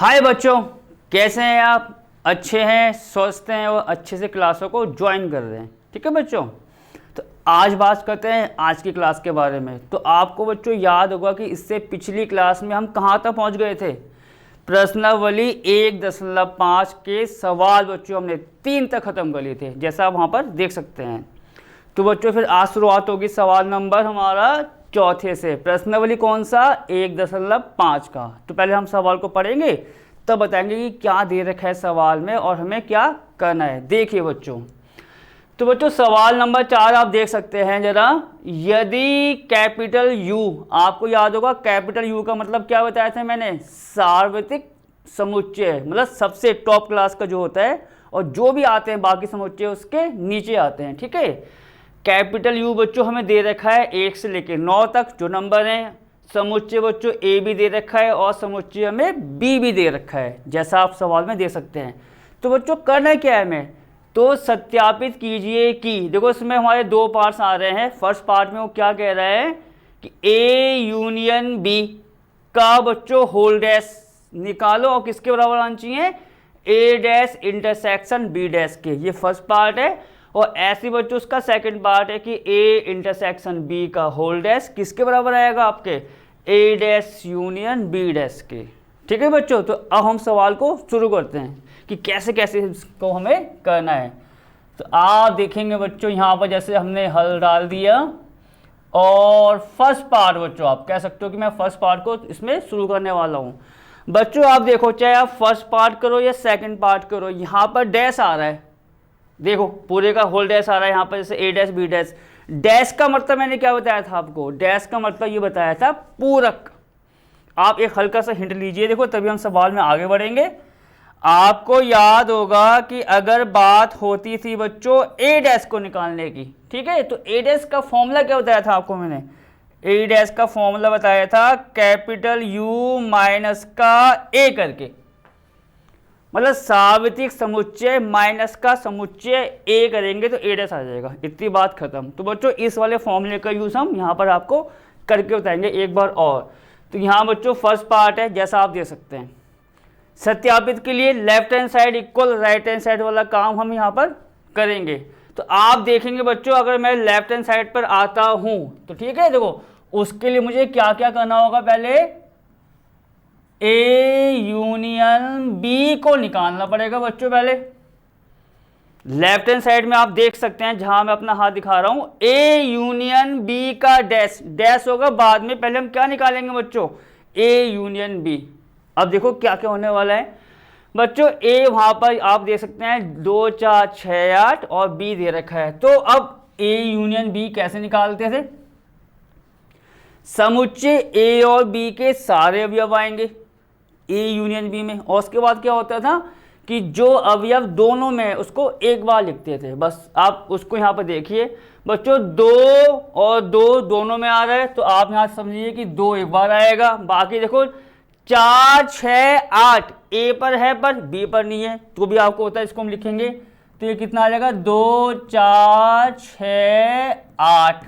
हाय बच्चों, कैसे हैं आप? अच्छे हैं, स्वस्थ हैं और अच्छे से क्लासों को ज्वाइन कर रहे हैं। ठीक है बच्चों, तो आज बात करते हैं आज की क्लास के बारे में। तो आपको बच्चों याद होगा कि इससे पिछली क्लास में हम कहाँ तक पहुँच गए थे। प्रश्नावली 1.5 के सवाल बच्चों हमने 3 तक ख़त्म कर लिए थे, जैसा आप वहाँ पर देख सकते हैं। तो बच्चों फिर आज शुरुआत होगी सवाल नंबर हमारा चौथे से। प्रश्नावली कौन सा? 1.5 का। तो पहले हम सवाल को पढ़ेंगे, तब बताएंगे कि क्या दे रखा है सवाल में और हमें क्या करना है। देखिए बच्चों, तो बच्चों सवाल नंबर 4 आप देख सकते हैं जरा। यदि कैपिटल यू, आपको याद होगा कैपिटल यू का मतलब क्या बताया था मैंने? सार्वत्रिक समुच्चय, मतलब सबसे टॉप क्लास का जो होता है और जो भी आते हैं बाकी समुच्चय उसके नीचे आते हैं। ठीक है, कैपिटल यू बच्चों हमें दे रखा है 1 से लेकर 9 तक जो नंबर हैं। समुच्चय बच्चों ए भी दे रखा है और समुच्चय हमें बी भी दे रखा है, जैसा आप सवाल में दे सकते हैं। तो बच्चों करना क्या है हमें? तो सत्यापित कीजिए कि देखो इसमें हमारे 2 पार्ट्स आ रहे हैं। फर्स्ट पार्ट में वो क्या कह रहा है कि ए यूनियन बी का बच्चों होल डैश निकालो और किसके बराबर आना चाहिए? ए डैश इंटरसेक्शन बी डैश के। ये फर्स्ट पार्ट है। और ऐसे बच्चों उसका सेकंड पार्ट है कि ए इंटरसेक्शन बी का होल डैश किसके बराबर आएगा? आपके ए डैश यूनियन बी डैश के। ठीक है बच्चों, तो अब हम सवाल को शुरू करते हैं कि कैसे कैसे इसको हमें करना है। तो आप देखेंगे बच्चों यहाँ पर जैसे हमने हल डाल दिया और फर्स्ट पार्ट बच्चों आप कह सकते हो कि मैं फर्स्ट पार्ट को इसमें शुरू करने वाला हूँ। बच्चों आप देखो, चाहे आप फर्स्ट पार्ट करो या सेकंड पार्ट करो, यहाँ पर डैश आ रहा है। देखो पूरे का होल डैश आ रहा है यहाँ पर, जैसे ए डैश बी डैश। डैश का मतलब मैंने क्या बताया था आपको? डैश का मतलब ये बताया था पूरक। आप एक हल्का सा हिंट लीजिए, देखो तभी हम सवाल में आगे बढ़ेंगे। आपको याद होगा कि अगर बात होती थी बच्चों ए डैश को निकालने की, ठीक है, तो ए डैश का फॉर्मूला क्या बताया था आपको मैंने? ए डैश का फॉर्मूला बताया था कैपिटल यू माइनस का ए करके, मतलब सार्वत्रिक समुच्चय माइनस का समुच्चय ए करेंगे तो ए डैश आ जाएगा। इतनी बात खत्म। तो बच्चों इस वाले फॉर्मूले का यूज हम यहाँ पर आपको करके बताएंगे एक बार और। तो यहाँ बच्चों फर्स्ट पार्ट है, जैसा आप देख सकते हैं। सत्यापित के लिए left hand side equal right hand side वाला काम हम यहाँ पर करेंगे। तो आप देखेंगे बच्चों, अगर मैं लेफ्ट हैंड साइड पर आता हूँ तो ठीक है, देखो उसके लिए मुझे क्या क्या करना होगा? पहले ए यूनियन बी को निकालना पड़ेगा बच्चों। पहले लेफ्ट हैंड साइड में आप देख सकते हैं जहां मैं अपना हाथ दिखा रहा हूं, ए यूनियन बी का डैश, डैश होगा बाद में, पहले हम क्या निकालेंगे बच्चों? A union B. अब देखो क्या क्या होने वाला है बच्चों। ए वहां पर आप देख सकते हैं 2 4 6 8 और बी दे रखा है। तो अब ए यूनियन बी कैसे निकालते थे? समुच्चय ए और बी के सारे अवयव आएंगे ए यूनियन बी में, और उसके बाद क्या होता था कि जो अवयव दोनों में उसको एक बार लिखते थे। बस आप उसको यहाँ पर देखिए बच्चों, 2 और 2 दोनों में आ रहा है, तो आप यहाँ समझिए कि 2 एक बार आएगा। बाकी देखो 4 6 8 ए पर है पर बी पर नहीं है, तो भी आपको होता है, इसको हम लिखेंगे तो ये कितना आ जाएगा? 2 4 6 8।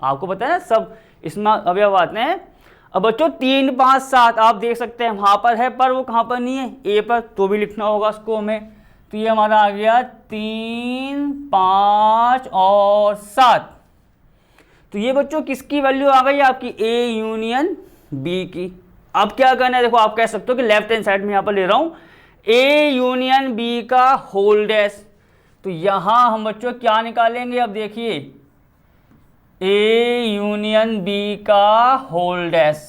आपको पता है ना सब इसमें अवयव आते हैं। अब बच्चों 3 5 7 आप देख सकते हैं वहां पर है पर वो कहां पर नहीं है? ए पर, तो भी लिखना होगा उसको हमें। तो ये हमारा आ गया 3 5 और 7। तो ये बच्चों किसकी वैल्यू आ गई? आपकी ए यूनियन बी की। अब क्या करना है? देखो आप कह सकते हो कि लेफ्ट हैंड साइड में यहां पर ले रहा हूं ए यूनियन बी का होल डैश। तो यहां हम बच्चों क्या निकालेंगे? अब देखिए ए यूनियन बी का होल डैश,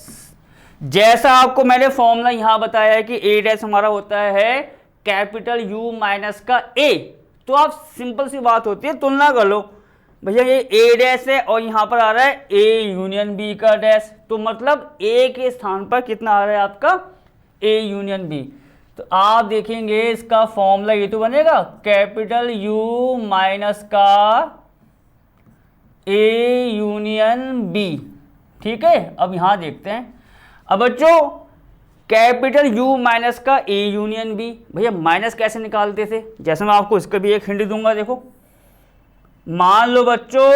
जैसा आपको मैंने फॉर्मूला यहां बताया है कि ए डैश हमारा होता है कैपिटल यू माइनस का ए। तो आप सिंपल सी बात होती है, तुलना कर लो भैया, ये ए डैश है और यहां पर आ रहा है ए यूनियन बी का डैश, तो मतलब ए के स्थान पर कितना आ रहा है आपका? A union B. तो आप देखेंगे इसका फॉर्मूला ये तो बनेगा कैपिटल यू माइनस का ए यूनियन बी। ठीक है, अब यहां देखते हैं। अब बच्चों कैपिटल यू माइनस का ए यूनियन बी, भैया माइनस कैसे निकालते थे? जैसे मैं आपको इसका भी एक हिंट दूंगा। देखो मान लो बच्चों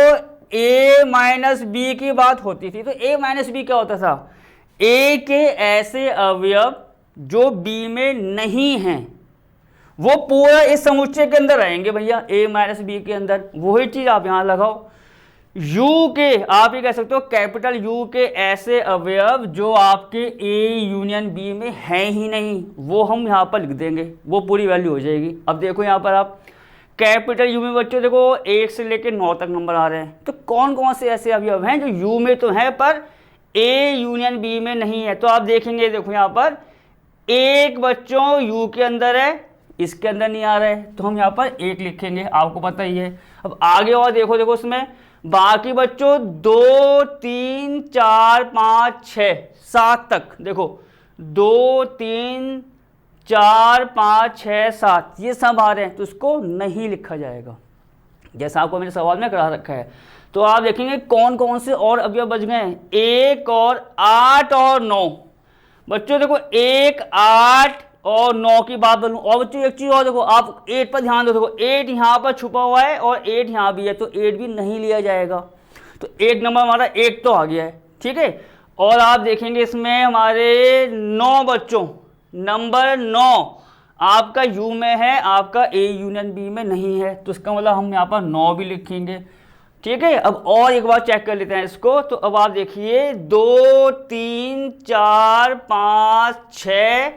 ए माइनस बी की बात होती थी, तो ए माइनस बी क्या होता था? ए के ऐसे अवयव जो बी में नहीं हैं वो पूरा इस समुच्चय के अंदर रहेंगे भैया, ए माइनस बी के अंदर। वही चीज आप यहां लगाओ, यू के आप ये कह सकते हो कैपिटल यू के ऐसे अवयव जो आपके ए यूनियन बी में है ही नहीं, वो हम यहाँ पर लिख देंगे, वो पूरी वैल्यू हो जाएगी। अब देखो यहाँ पर आप कैपिटल यू में बच्चों देखो 1 से लेकर 9 तक नंबर आ रहे हैं, तो कौन कौन से ऐसे अवयव हैं जो यू में तो है पर ए यूनियन बी में नहीं है। तो आप देखेंगे, देखो यहाँ पर एक बच्चों यू के अंदर है, इसके अंदर नहीं आ रहा है, तो हम यहाँ पर 1 लिखेंगे, आपको पता ही है। अब आगे और देखो उसमें बाकी बच्चों 2 3 4 5 6 7 तक देखो 2 3 4 5 6 7 ये सब आ रहे हैं, तो इसको नहीं लिखा जाएगा जैसा आपको मेरे सवाल में करा रखा है। तो आप देखेंगे कौन कौन से और अवयव बच गए हैं, 1 और 8 और 9। बच्चों देखो 1 8 और 9 की बात बोलूं, और बच्चों एक चीज और देखो, आप 8 पर ध्यान दो, देखो 8 यहाँ पर छुपा हुआ है और 8 यहाँ भी है, तो 8 भी नहीं लिया जाएगा। तो 1 नंबर हमारा 1 तो आ गया है, ठीक है। और आप देखेंगे इसमें हमारे 9 बच्चों, नंबर 9 आपका यू में है, आपका ए यूनियन बी में नहीं है, तो इसका मतलब हम यहाँ पर 9 भी लिखेंगे, ठीक है। अब और एक बार चेक कर लेते हैं इसको। तो अब आप देखिए 2 3 4 5 6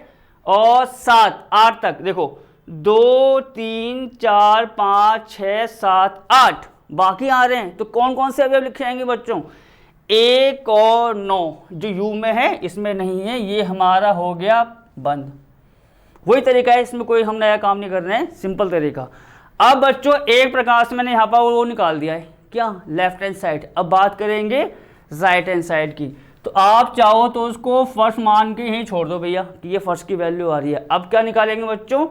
और 7 8 तक देखो 2 3 4 5 6 7 8 बाकी आ रहे हैं, तो कौन कौन से अवयव लिखे जाएंगे बच्चों, 1 और 9 जो यू में है इसमें नहीं है, ये हमारा हो गया बंद। वही तरीका है, इसमें कोई हम नया काम नहीं कर रहे हैं, सिंपल तरीका। अब बच्चों एक प्रकार से मैंने यहाँ पर वो निकाल दिया है, क्या, लेफ्ट हैंड साइड। अब बात करेंगे राइट हैंड साइड की। तो आप चाहो तो उसको फर्स्ट मान के ही छोड़ दो भैया कि ये फर्स्ट की वैल्यू आ रही है। अब क्या निकालेंगे बच्चों,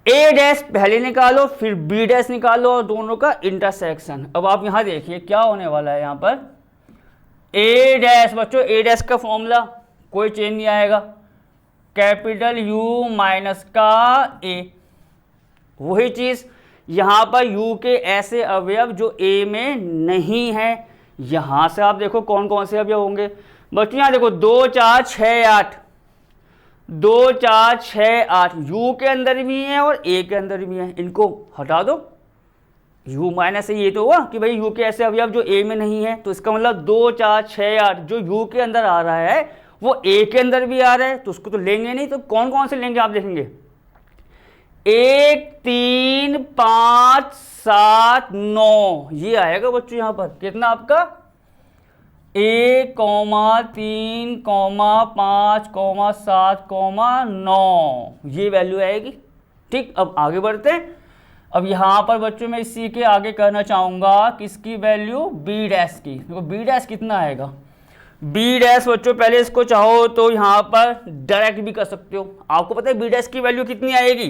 ए डैश पहले निकालो, फिर बी डैश निकालो और दोनों का इंटरसेक्शन। अब आप यहाँ देखिए क्या होने वाला है, यहाँ पर ए डैश बच्चों, ए डैश का फॉर्मूला कोई चेंज नहीं आएगा, कैपिटल यू माइनस का ए। वही चीज यहाँ पर यू के ऐसे अवयव जो ए में नहीं है, यहां से आप देखो कौन कौन से अवयव होंगे बच्चों। यहाँ देखो 2 4 6 8, 2 4 6 8 यू के अंदर भी है और ए के अंदर भी है, इनको हटा दो, यू माइनस ये तो हुआ कि भाई यू के ऐसे अवयव जो ए में नहीं है, तो इसका मतलब 2 4 6 8 जो यू के अंदर आ रहा है वो ए के अंदर भी आ रहा है, तो उसको तो लेंगे नहीं। तो कौन कौन से लेंगे आप देखेंगे, 1 3 5 7 9 ये आएगा बच्चों। यहाँ पर कितना आपका 1 3 5 7 9 ये वैल्यू आएगी, ठीक। अब आगे बढ़ते हैं। अब यहाँ पर बच्चों मैं इसी के आगे करना चाहूँगा किसकी वैल्यू, बी डैश की। देखो बी डैश कितना आएगा, बी डैश बच्चों पहले इसको चाहो तो यहाँ पर डायरेक्ट भी कर सकते हो। आपको पता है बी डैश की वैल्यू कितनी आएगी,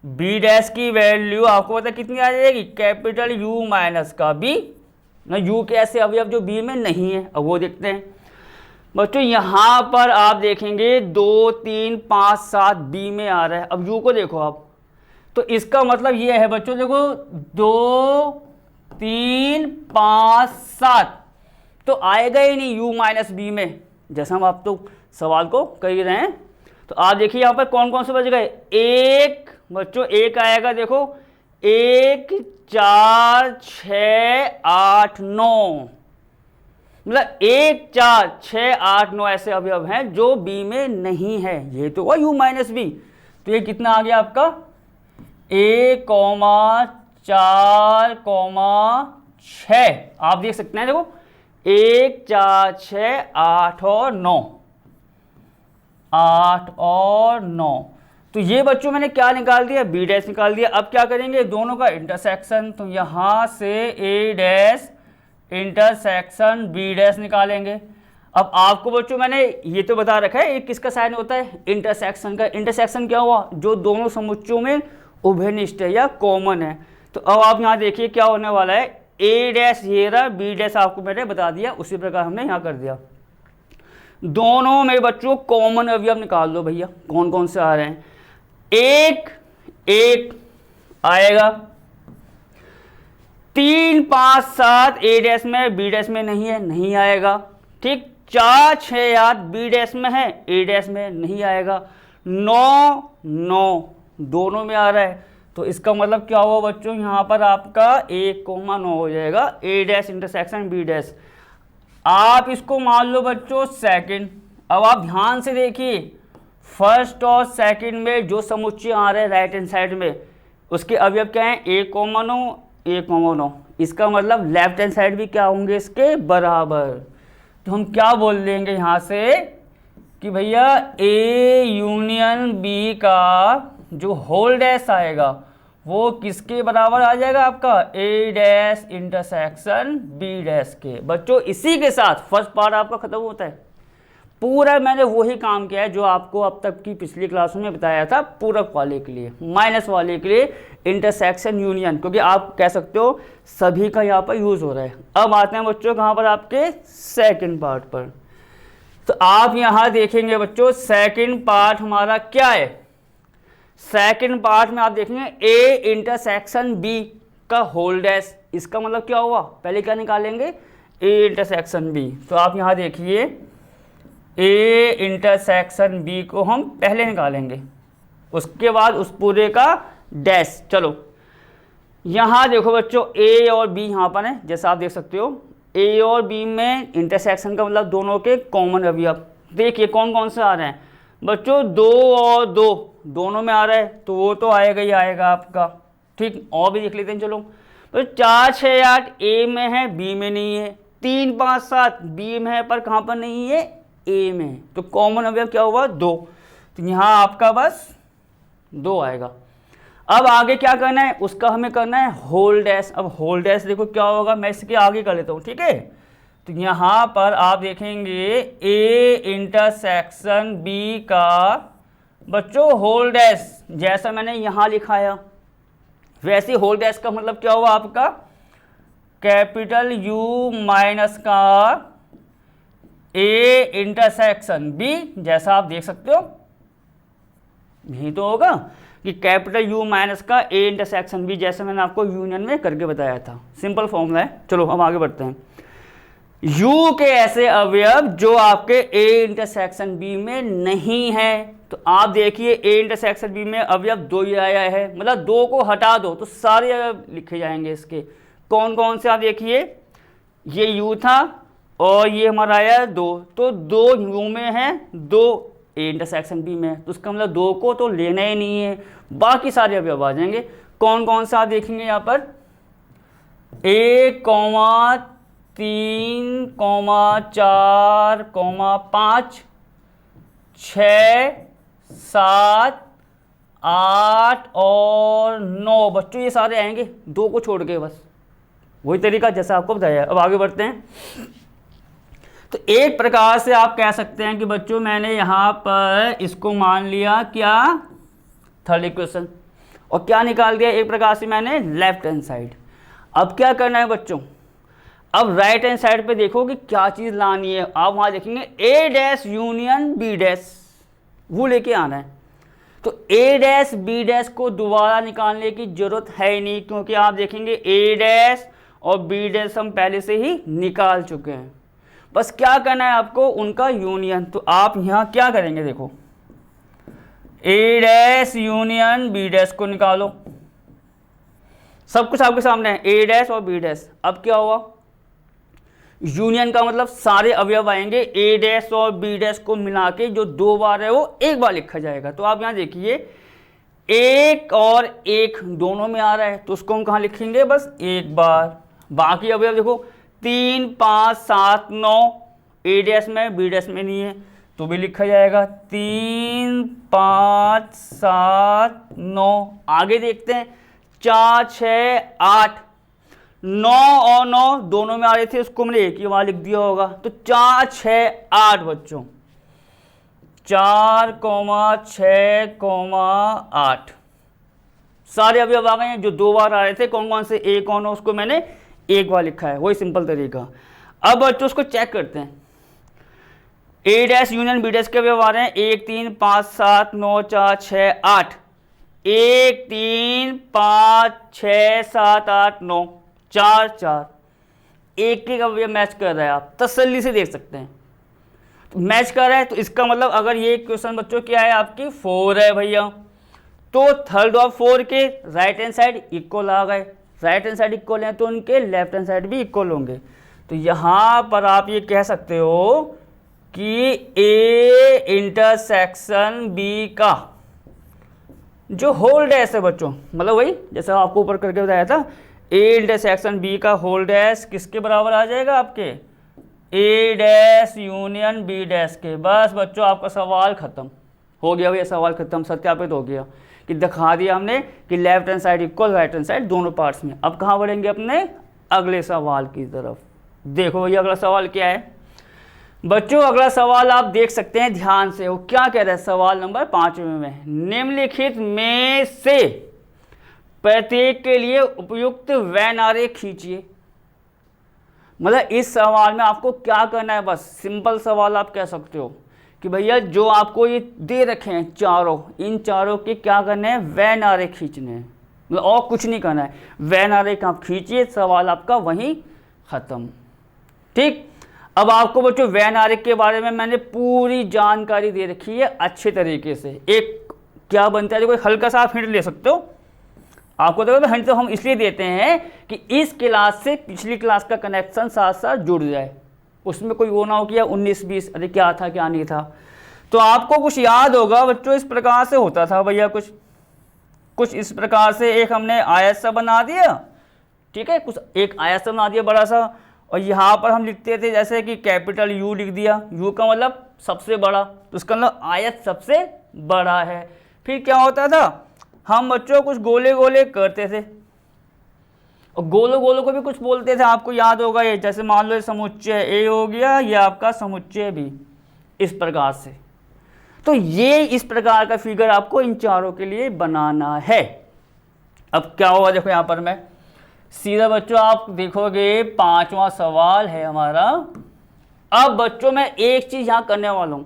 बी डैश की वैल्यू आपको पता है कितनी आ जाएगी, कैपिटल यू माइनस का बी ना, यू के ऐसे अवयव जो बी में नहीं है। अब वो देखते हैं बच्चों, यहाँ पर आप देखेंगे 2 3 5 7 बी में आ रहा है। अब यू को देखो आप, तो इसका मतलब ये है बच्चों, देखो 2 3 5 7 तो आएगा ही नहीं यू माइनस बी में, जैसा हम आप तो सवाल को कर ही रहे हैं। तो आप देखिए यहाँ पर कौन कौन से बच गए, एक बच्चों एक आएगा, देखो 1 4 6 8 9, मतलब 1 4 6 8 9 ऐसे अवयव हैं जो बी में नहीं है, ये तो हुआ यू माइनस बी। तो ये कितना आ गया आपका, A, 4, 6 आप देख सकते हैं, देखो 1 4 6 8 और 9, 8 और 9। तो ये बच्चों मैंने क्या निकाल दिया, बी डैश निकाल दिया। अब क्या करेंगे, दोनों का इंटरसेक्शन, तो यहाँ से ए डैश इंटरसेक्शन बी डैश निकालेंगे। अब आपको बच्चों मैंने ये तो बता रखा है, एक किसका साइन होता है, इंटरसेक्शन का। इंटरसेक्शन क्या हुआ, जो दोनों समुच्चयों में उभयनिष्ठ है या कॉमन है। तो अब आप यहाँ देखिए क्या होने वाला है, ए डैश ये रहा, बी डैश आपको मैंने बता दिया, उसी प्रकार हमने यहाँ कर दिया। दोनों में बच्चों कॉमन अवयव निकाल दो भैया, कौन कौन से आ रहे हैं। 1 1 आएगा, 3 5 7 ए डैश में बी डैश में नहीं है, नहीं आएगा, ठीक। 4 6 8 बी डैश में है, ए डैश में नहीं आएगा। 9 9 दोनों में आ रहा है, तो इसका मतलब क्या हुआ बच्चों, यहाँ पर आपका 1,9 हो जाएगा, ए डैश इंटरसेक्शन बी डैश। आप इसको मान लो बच्चों सेकंड। अब आप ध्यान से देखिए, फर्स्ट और सेकंड में जो समुच्चय आ रहे हैं राइट हैंड साइड में, उसके अवयव क्या है, 1,9 1,9। इसका मतलब लेफ्ट हैंड साइड भी क्या होंगे इसके बराबर। तो हम क्या बोल देंगे यहाँ से कि भैया ए यूनियन बी का जो होल डैश आएगा वो किसके बराबर आ जाएगा, आपका ए डैश इंटरसेक्शन बी डैश के। बच्चों इसी के साथ फर्स्ट पार्ट आपका खत्म होता है। पूरा मैंने वही काम किया है जो आपको अब तक की पिछली क्लासों में बताया था, पूरक वाले के लिए, माइनस वाले के लिए इंटरसेक्शन यूनियन, क्योंकि आप कह सकते हो सभी का यहाँ पर यूज हो रहा है। अब आते हैं बच्चों कहाँ पर, आपके सेकंड पार्ट पर। तो आप यहाँ देखेंगे बच्चों सेकंड पार्ट हमारा क्या है। सेकंड पार्ट में आप देखेंगे ए इंटरसेक्शन बी का होल डैश। इसका मतलब क्या हुआ, पहले क्या निकालेंगे, ए इंटरसेक्शन बी। तो आप यहाँ देखिए ए इंटरसेक्शन बी को हम पहले निकालेंगे, उसके बाद उस पूरे का डैश। चलो यहाँ देखो बच्चों ए और बी यहाँ पर है, जैसा आप देख सकते हो ए और बी में इंटरसेक्शन का मतलब दोनों के कॉमन अवयव। देखिए कौन कौन से आ रहे हैं बच्चों, 2 और 2 दोनों में आ रहा है, तो वो तो आएगा ही आएगा आपका। ठीक, और भी देख लेते हैं। चलो तो 4 6 8 ए में है, बी में नहीं है। 3 5 7 बी में है पर कहाँ पर नहीं है, ए में। तो कॉमन अवयव क्या हुआ, 2। तो यहाँ आपका बस 2 आएगा। अब आगे क्या करना है, उसका हमें करना है होल डैश। अब होल डैश देखो क्या होगा, मैं इसके आगे कर लेता हूँ, ठीक है। तो यहाँ पर आप देखेंगे ए इंटरसेक्शन बी का बच्चों होल डैश, जैसा मैंने यहाँ लिखाया वैसे होल डैश का मतलब क्या हुआ आपका, कैपिटल यू माइनस का ए इंटरसेक्शन बी। जैसा आप देख सकते हो यही तो होगा कि कैपिटल यू माइनस का ए इंटरसेक्शन बी, जैसे मैंने आपको यूनियन में करके बताया था। सिंपल फॉर्मूला है। चलो हम आगे बढ़ते हैं। यू के ऐसे अवयव जो आपके ए इंटरसेक्शन बी में नहीं है। तो आप देखिए ए इंटरसेक्शन बी में अवयव 2 ही आया है, मतलब 2 को हटा दो तो सारे अवयव लिखे जाएंगे इसके। कौन कौन से आप देखिए, ये यू था और ये हमारा आया 2, तो 2 यू में है, 2 ए इंटरसेक्शन बी में है। तो उसका मतलब 2 को तो लेना ही नहीं है, बाकी सारे अवयव आ जाएंगे। कौन कौन सा आप देखेंगे यहाँ पर, 1 3 4 5 6 7 8 और 9 बच्चों ये सारे आएंगे, 2 को छोड़ के, बस वही तरीका जैसा आपको बताया। अब आगे बढ़ते हैं। तो एक प्रकार से आप कह सकते हैं कि बच्चों मैंने यहाँ पर इसको मान लिया क्या, थर्ड इक्वेशन, और क्या निकाल दिया एक प्रकार से मैंने लेफ्ट हैंड साइड। अब क्या करना है बच्चों, अब राइट हैंड साइड पे देखो कि क्या चीज़ लानी है। आप वहाँ देखेंगे ए डैश यूनियन बी डैश, वो लेके आना है। तो ए डैश बी डैश को दोबारा निकालने की जरूरत है ही नहीं, क्योंकि आप देखेंगे ए डैश और बी डैश हम पहले से ही निकाल चुके हैं। बस क्या करना है आपको, उनका यूनियन। तो आप यहाँ क्या करेंगे, देखो ए डैश यूनियन बी डैश को निकालो, सब कुछ आपके सामने है, ए डैश और बी डैश। अब क्या हुआ, यूनियन का मतलब सारे अवयव आएंगे, ए डैश और बी डैश को मिला के जो 2 बार है वो एक बार लिखा जाएगा। तो आप यहाँ देखिए 1 और 1 दोनों में आ रहा है, तो उसको हम कहाँ लिखेंगे, बस एक बार। बाकी अवयव देखो 3 5 7 9 ए डैश में बी डैश में नहीं है, तो भी लिखा जाएगा 3 5 7 9। आगे देखते हैं 4 6 8 9 और 9 दोनों में आ रहे थे, उसको मैंने एक ही वहाँ लिख दिया होगा। तो 4 6 8 बच्चों, 4 6 8 सारे अवयव आ गए हैं जो 2 बार आ रहे थे। कौन कौन से, 1 और 9 उसको मैंने एक बार लिखा है, वही सिंपल तरीका। अब बच्चों उसको चेक करते हैं। ए डैश यूनियन बी डैश के अवयव आ रहे हैं 1 3 5 7 9 4 6 8, 1 3 5 6 7 8 9 4 4, एक एक अवयव मैच कर रहा है, आप तसल्ली से देख सकते हैं। तो मैच कर रहा है, तो इसका मतलब अगर ये क्वेश्चन बच्चों क्या है आपकी 4 है भैया, तो थर्ड और 4 के राइट हैंड साइड इक्वल आ गए, राइट हैंड साइड इक्वल हैं तो उनके लेफ्ट हैंड साइड भी इक्वल होंगे। तो यहाँ पर आप ये कह सकते हो कि ए इंटरसेक्शन बी का जो होल डैश है बच्चों, मतलब वही जैसा आपको ऊपर करके बताया था, ए इंटरसेक्शन बी का होल डैश किसके बराबर आ जाएगा आपके ए डैश यूनियन बी डैश के। बस बच्चों आपका सवाल खत्म हो गया भैया, सवाल खत्म, सत्यापित हो गया कि दिखा दिया हमने कि left hand side equal right hand side दोनों पार्ट्स में। अब कहाँ बढ़ेंगे अपने अगले सवाल की तरफ। देखो भैया अगला सवाल क्या है बच्चों, अगला सवाल आप देख सकते हैं ध्यान से, वो क्या कह रहा है सवाल नंबर 5 में, निम्नलिखित में से प्रत्येक के लिए उपयुक्त वैन आरेख खींचिए। मतलब इस सवाल में आपको क्या करना है, बस सिंपल सवाल आप कह सकते हो कि भैया जो आपको ये दे रखे हैं चारों, इन चारों के क्या करने हैं, वैन आरेख खींचने हैं, मतलब और कुछ नहीं करना है, वैन आरेख आप खींचिए, सवाल आपका वहीं खत्म। ठीक, अब आपको बच्चों वैन आरेख के बारे में मैंने पूरी जानकारी दे रखी है अच्छे तरीके से। एक क्या बनता है, कोई हल्का सा आप हिंट ले सकते हो, आपको तो हिंट तो हम इसलिए देते हैं कि इस क्लास से पिछली क्लास का कनेक्शन साथ साथ जुड़ जाए, उसमें कोई वो ना हो कि 19-20 अरे क्या था क्या नहीं था। तो आपको कुछ याद होगा बच्चों, इस प्रकार से होता था भैया, कुछ इस प्रकार से एक हमने आयत सा बना दिया, ठीक है, कुछ एक आयत सा बना दिया बड़ा सा, और यहाँ पर हम लिखते थे जैसे कि कैपिटल यू लिख दिया, यू का मतलब सबसे बड़ा, तो उसका मतलब आयत सबसे बड़ा है। फिर क्या होता था, हम बच्चों कुछ गोले गोले करते थे, और गोलों गोलों को भी कुछ बोलते थे, आपको याद होगा ये, जैसे मान लो समुच्चय ए हो गया, ये आपका समुच्चय भी, इस प्रकार से। तो ये इस प्रकार का फिगर आपको इन चारों के लिए बनाना है। अब क्या होगा देखो यहाँ पर मैं सीधा बच्चों आप देखोगे 5वां सवाल है हमारा। अब बच्चों मैं एक चीज यहां करने वाला हूं,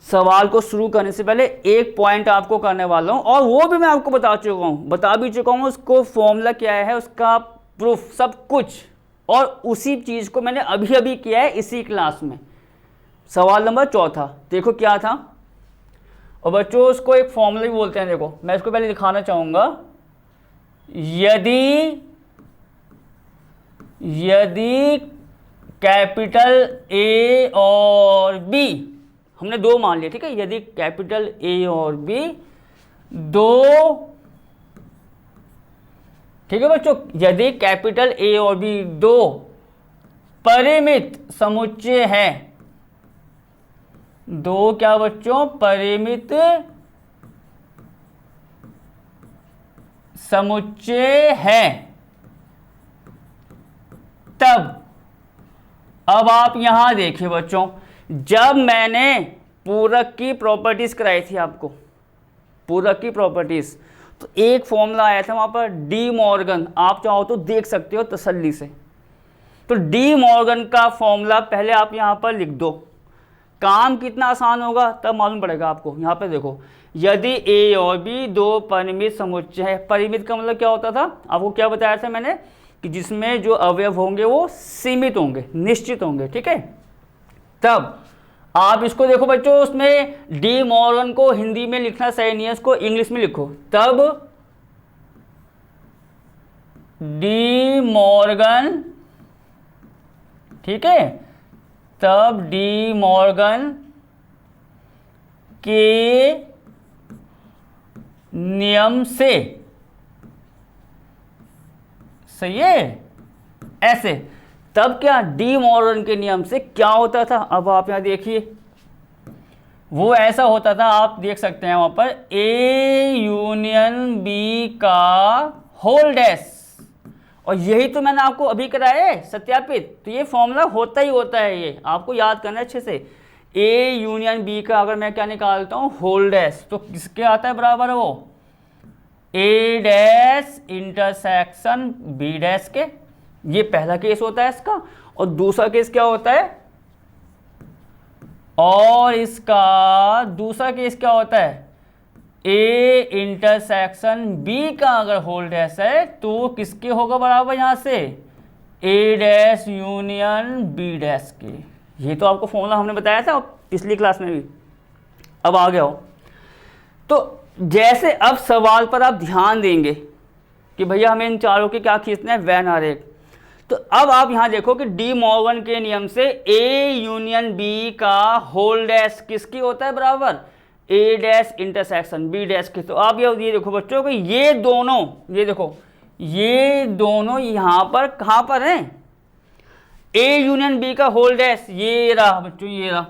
सवाल को शुरू करने से पहले एक पॉइंट आपको करने वाला हूं, और वो भी मैं आपको बता भी चुका हूं उसको फॉर्मूला क्या है, उसका प्रूफ सब कुछ, और उसी चीज को मैंने अभी अभी किया है इसी क्लास में। सवाल नंबर 4 देखो क्या था, और बच्चों उसको एक फॉर्मूला भी बोलते हैं। देखो मैं इसको पहले दिखाना चाहूंगा, यदि कैपिटल ए और बी, हमने 2 मान लिया, ठीक है, यदि कैपिटल ए और बी दो, ठीक है बच्चों, यदि कैपिटल ए और बी दो परिमित समुच्चय है, दो क्या बच्चों, परिमित समुच्चय है, तब अब आप यहां देखिए बच्चों, जब मैंने पूरक की प्रॉपर्टीज कराई थी आपको, पूरक की प्रॉपर्टीज, तो एक फॉर्मूला आया था वहां पर डी मॉर्गन, आप चाहो तो देख सकते हो तसल्ली से। तो डी मॉर्गन का फॉर्मूला पहले आप यहां पर लिख दो, काम कितना आसान होगा तब मालूम पड़ेगा आपको। यहां पे देखो, यदि ए और बी दो परिमित समुच्चय है, परिमित का मतलब क्या होता था, आपको क्या बताया था मैंने, कि जिसमें जो अवयव होंगे वो सीमित होंगे, निश्चित होंगे, ठीक है। तब आप इसको देखो बच्चों, उसमें डी मॉर्गन को हिंदी में लिखना सही नहीं है, उसको इंग्लिश में लिखो, तब डी मॉर्गन, ठीक है, तब डी मॉर्गन के नियम से, सही है, ऐसे, तब क्या डी मॉर्गन के नियम से क्या होता था, अब आप यहां देखिए, वो ऐसा होता था, आप देख सकते हैं वहां पर ए यूनियन बी का होल डैश, और यही तो मैंने आपको अभी कराया है सत्यापित। तो ये फॉर्मूला होता ही होता है, ये आपको याद करना है अच्छे से। ए यूनियन बी का अगर मैं क्या निकालता हूँ, होल डैश, तो किसके आता है बराबर है वो, ए डैश इंटरसेक्शन बी डैश के। ये पहला केस होता है इसका, और दूसरा केस क्या होता है, और इसका दूसरा केस क्या होता है, ए इंटरसेक्शन बी का अगर होल डैश है तो किसके होगा बराबर, यहां से ए डैश यूनियन बी डैश के। ये तो आपको फॉर्मूला हमने बताया था पिछली क्लास में भी। अब आगे आओ, तो जैसे अब सवाल पर आप ध्यान देंगे कि भैया हमें इन चारों के क्या खींचना है, वैन आरेख। तो अब आप यहाँ देखो कि डी मॉर्गन के नियम से ए यूनियन बी का होल डैश किसकी होता है, बराबर ए डैश इंटरसेक्शन बी डैश की। तो आप ये देखो बच्चों कि ये दोनों, ये देखो ये दोनों यहाँ पर कहाँ पर हैं, ए यूनियन बी का होल डैश ये रहा बच्चों, ये रहा,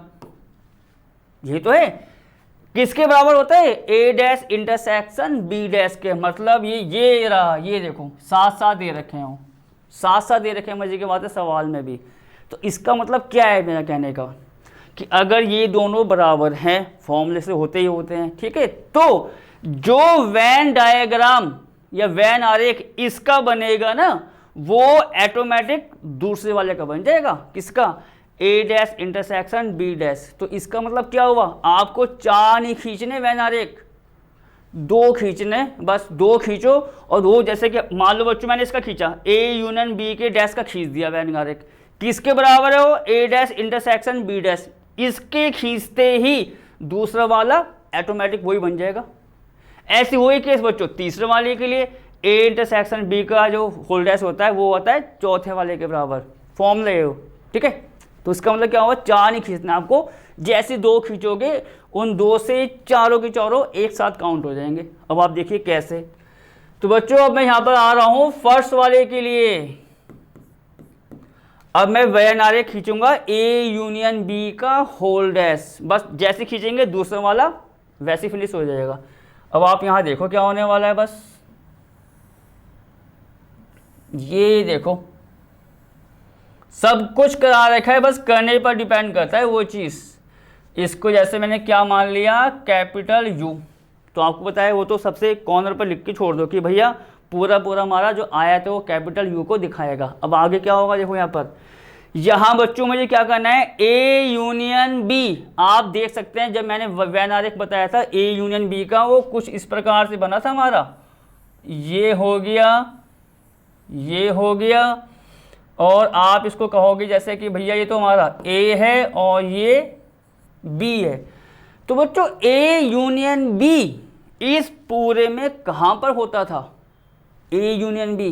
ये तो है, किसके बराबर होता है, ए डैश इंटरसेक्शन बी डैश के। मतलब ये रहा, ये देखो साथ साथ दे रखे हैं, साथ साथ दे रखे हैं, मजे की बात है सवाल में भी। तो इसका मतलब क्या है मेरा कहने का, कि अगर ये दोनों बराबर हैं, फॉर्मूले से होते ही होते हैं, ठीक है, तो जो वैन डायग्राम या वैन आरेख इसका बनेगा ना, वो ऑटोमेटिक दूसरे वाले का बन जाएगा, किसका, ए डैश इंटरसेक्शन बी डैश। तो इसका मतलब क्या हुआ, आपको 4 नहीं खींचने वैन आरेख, 2 खींचने, बस 2 खींचो। और वो जैसे कि मान लो बच्चों मैंने इसका खींचा, ए यूनियन बी के डैश का खींच दिया वैन आरेख, किसके बराबर है वो, ए डैश इंटरसेक्शन बी डैश। इसके खींचते ही दूसरा वाला ऑटोमेटिक वही बन जाएगा। ऐसे वही केस बच्चों तीसरे वाले के लिए, ए इंटरसेक्शन बी का जो होल डैश होता है वो होता है चौथे वाले के बराबर, फॉर्मूले हो, ठीक है। तो इसका मतलब क्या होगा, 4 नहीं खींचना आपको, जैसे 2 खींचोगे उन 2 से चारों के चारों एक साथ काउंट हो जाएंगे। अब आप देखिए कैसे। तो बच्चों अब मैं यहाँ पर आ रहा हूँ फर्स्ट वाले के लिए। अब मैं वैन आरेख खींचूंगा ए यूनियन बी का होल डैश, बस जैसे खींचेंगे दूसरा वाला वैसे फिनिश हो जाएगा। अब आप यहाँ देखो क्या होने वाला है, बस ये देखो सब कुछ करा रखा है, बस करने पर डिपेंड करता है वो चीज़। इसको जैसे मैंने क्या मान लिया, कैपिटल यू, तो आपको पता है वो तो सबसे कॉर्नर पर लिख के छोड़ दो कि भैया पूरा हमारा जो आया था वो कैपिटल यू को दिखाएगा। अब आगे क्या होगा देखो यहाँ पर, यहाँ बच्चों मुझे क्या करना है, ए यूनियन बी। आप देख सकते हैं जब मैंने वैन आरेख बताया था ए यूनियन बी का, वो कुछ इस प्रकार से बना था हमारा, ये हो गया, ये हो गया, और आप इसको कहोगे जैसे कि भैया ये तो हमारा ए है और ये बी है। तो बच्चों ए यूनियन बी इस पूरे में कहाँ पर होता था, A union B.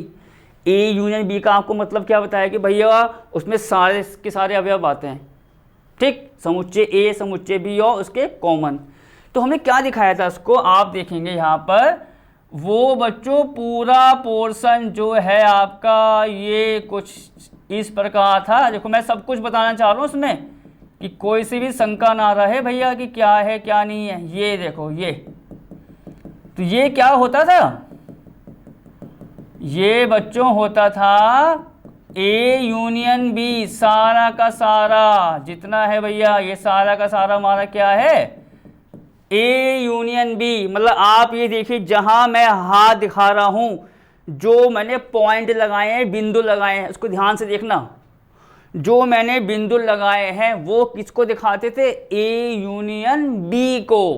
A union B का आपको मतलब क्या बताया कि भैया उसमें सारे के सारे अवयव आते हैं, ठीक, समुच्चय ए समुच्चय बी और उसके कॉमन। तो हमने क्या दिखाया था उसको, आप देखेंगे यहाँ पर वो बच्चों पूरा पोर्शन जो है आपका ये कुछ इस प्रकार था। देखो मैं सब कुछ बताना चाह रहा हूँ उसमें, कि कोई सी भी शंका ना रहे भैया कि क्या है क्या नहीं है। ये देखो ये, तो ये क्या होता था, ये बच्चों होता था ए यूनियन बी, सारा का सारा जितना है भैया, ये सारा का सारा हमारा क्या है, ए यूनियन बी। मतलब आप ये देखिए जहां मैं हाथ दिखा रहा हूं, जो मैंने पॉइंट लगाए हैं, बिंदु लगाए हैं, उसको ध्यान से देखना, जो मैंने बिंदु लगाए हैं वो किसको दिखाते थे, ए यूनियन बी को।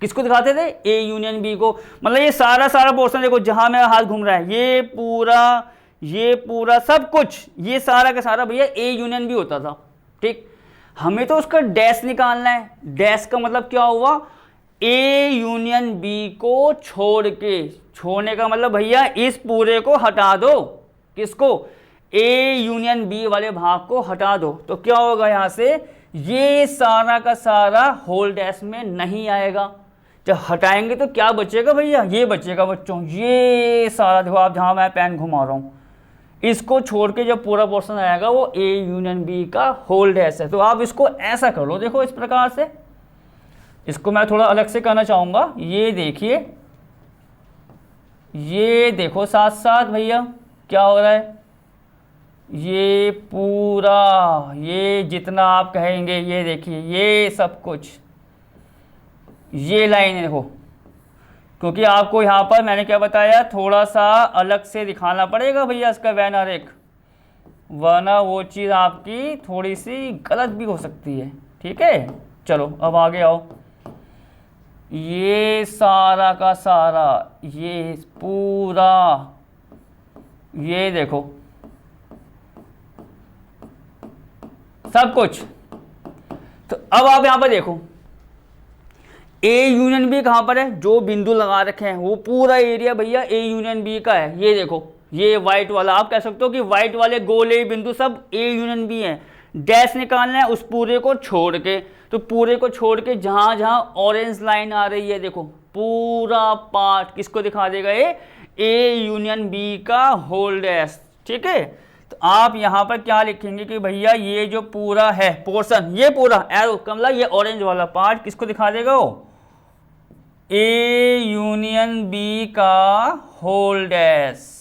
किसको दिखाते थे, ए यूनियन बी को। मतलब ये सारा पोर्शन देखो जहां मेरा हाथ घूम रहा है, ये पूरा सब कुछ, ये सारा का सारा भैया ए यूनियन बी होता था, ठीक। हमें तो उसका डैश निकालना है। डैश का मतलब क्या हुआ, ए यूनियन बी को छोड़ के, छोड़ने का मतलब भैया इस पूरे को हटा दो, किसको, ए यूनियन बी वाले भाग को हटा दो। तो क्या होगा यहाँ से, ये सारा का सारा होल डैश में नहीं आएगा। जब हटाएंगे तो क्या बचेगा भैया, ये बचेगा बच्चों, ये सारा देखो आप जहाँ मैं पेन घुमा रहा हूँ, इसको छोड़ के जो पूरा पोर्शन आएगा वो ए यूनियन बी का होल डैश है। तो आप इसको ऐसा कर लो, देखो इस प्रकार से। इसको मैं थोड़ा अलग से करना चाहूँगा, ये देखिए, ये देखो साथ साथ भैया क्या हो रहा है, ये पूरा, ये जितना आप कहेंगे, ये देखिए ये सब कुछ, ये लाइन देखो, क्योंकि आपको यहाँ पर मैंने क्या बताया, थोड़ा सा अलग से दिखाना पड़ेगा भैया इसका वैन आरेख, वरना वो चीज़ आपकी थोड़ी सी गलत भी हो सकती है, ठीक है। चलो अब आगे आओ, ये सारा का सारा, ये पूरा, ये देखो सब कुछ, अब आप यहाँ पर देखो ए यूनियन बी कहाँ पर है, जो बिंदु लगा रखे हैं वो पूरा एरिया भैया ए यूनियन बी का है। ये देखो ये वाइट वाला, आप कह सकते हो कि वाइट वाले गोले बिंदु सब ए यूनियन बी है। डैश निकालना है उस पूरे को छोड़ के, तो पूरे को छोड़ के जहाँ जहाँ ऑरेंज लाइन आ रही है देखो पूरा पार्ट किसको दिखा देगा, ये ए यूनियन बी का होल डैश। ठीक है, तो आप यहाँ पर क्या लिखेंगे कि भैया ये जो पूरा है पोर्शन, ये पूरा एरो कमला, ये ऑरेंज वाला पार्ट किसको दिखा देगा, वो ए यूनियन बी का होल डैश।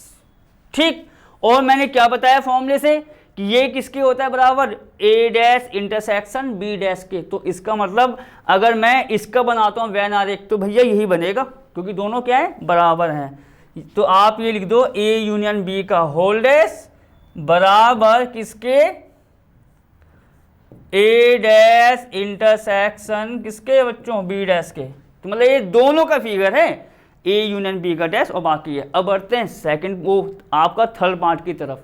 ठीक, और मैंने क्या बताया फॉर्मूले से कि ये किसके होता है बराबर, ए डैश इंटरसेक्शन बी डैश के। तो इसका मतलब अगर मैं इसका बनाता हूँ वैन आरेख तो भैया यही बनेगा, क्योंकि दोनों क्या है बराबर हैं। तो आप ये लिख दो ए यूनियन बी का होल डैश बराबर किसके, ए डैश इंटरसेक्शन किसके बच्चों, बी डैश के। तो मतलब ये दोनों का फिगर है, ए यूनियन बी का डैश और बाकी है। अब बढ़ते हैं सेकंड वो आपका थर्ड पार्ट की तरफ।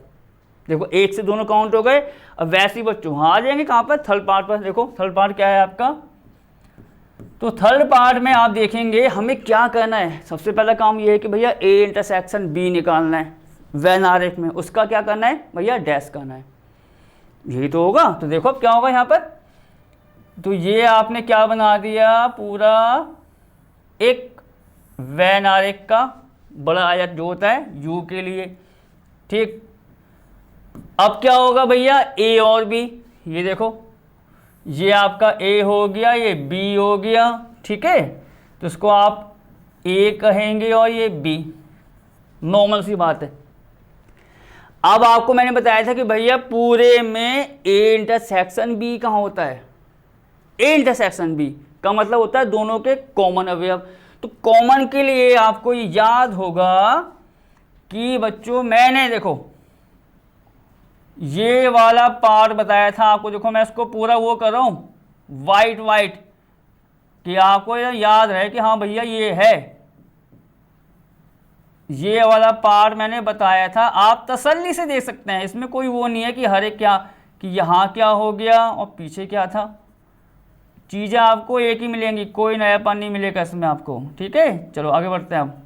देखो एक से दोनों काउंट हो गए, अब वैसे ही बच्चों वहाँ आ जाएंगे कहाँ पर, थर्ड पार्ट पर। देखो थर्ड पार्ट क्या है आपका, तो थर्ड पार्ट में आप देखेंगे हमें क्या करना है। सबसे पहला काम ये है कि भैया ए इंटरसेक्शन बी निकालना है वैन आरेख में, उसका क्या करना है भैया, डैश करना है। यही तो होगा। तो देखो अब क्या होगा यहाँ पर, तो ये आपने क्या बना दिया, पूरा एक वैन आरेख का बड़ा आयत जो होता है यू के लिए। ठीक, अब क्या होगा भैया, ए और बी, ये देखो ये आपका ए हो गया, ये बी हो गया। ठीक है, तो इसको आप ए कहेंगे और ये बी, नॉर्मल सी बात है। अब आपको मैंने बताया था कि भैया पूरे में ए इंटरसेक्शन बी कहाँ होता है, ए इंटरसेक्शन बी का मतलब होता है दोनों के कॉमन अवयव। तो कॉमन के लिए आपको ये याद होगा कि बच्चों मैंने देखो ये वाला पार्ट बताया था आपको। देखो मैं इसको पूरा वो कर रहा हूँ वाइट वाइट, कि आपको ये याद रहे कि हाँ भैया ये है, ये वाला पार्ट मैंने बताया था। आप तसल्ली से देख सकते हैं, इसमें कोई वो नहीं है कि हर एक क्या, कि यहाँ क्या हो गया और पीछे क्या था। चीज़ें आपको एक ही मिलेंगी, कोई नयापन नहीं मिलेगा इसमें आपको। ठीक है, चलो आगे बढ़ते हैं अब।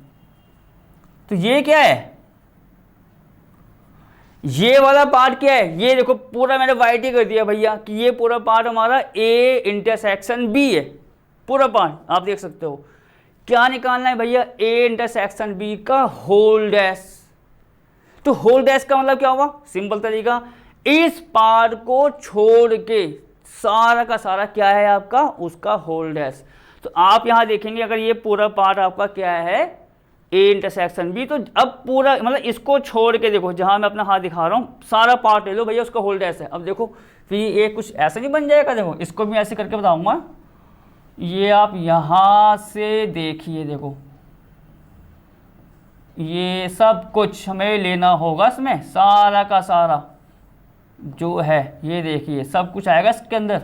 तो ये क्या है, ये वाला पार्ट क्या है, ये देखो पूरा मैंने वाइट ही कर दिया भैया कि ये पूरा पार्ट हमारा ए इंटरसेक्शन बी है, पूरा पार्ट आप देख सकते हो। क्या निकालना है भैया, ए इंटरसेक्शन बी का होल डैश। तो होल डैश का मतलब क्या हुआ, सिंपल तरीका, इस पार्ट को छोड़ के सारा का सारा क्या है आपका, उसका होल डैश। तो आप यहां देखेंगे अगर ये पूरा पार्ट आपका क्या है, ए इंटरसेक्शन बी, तो अब पूरा मतलब इसको छोड़ के देखो जहां मैं अपना हाथ दिखा रहा हूं सारा पार्ट ले लो भैया, उसका होल डैश है। अब देखो फिर ये कुछ ऐसा नहीं बन जाएगा, देखो इसको भी ऐसे करके बताऊंगा। ये आप यहां से देखिए, देखो ये सब कुछ हमें लेना होगा इसमें, सारा का सारा जो है ये देखिए सब कुछ आएगा इसके अंदर,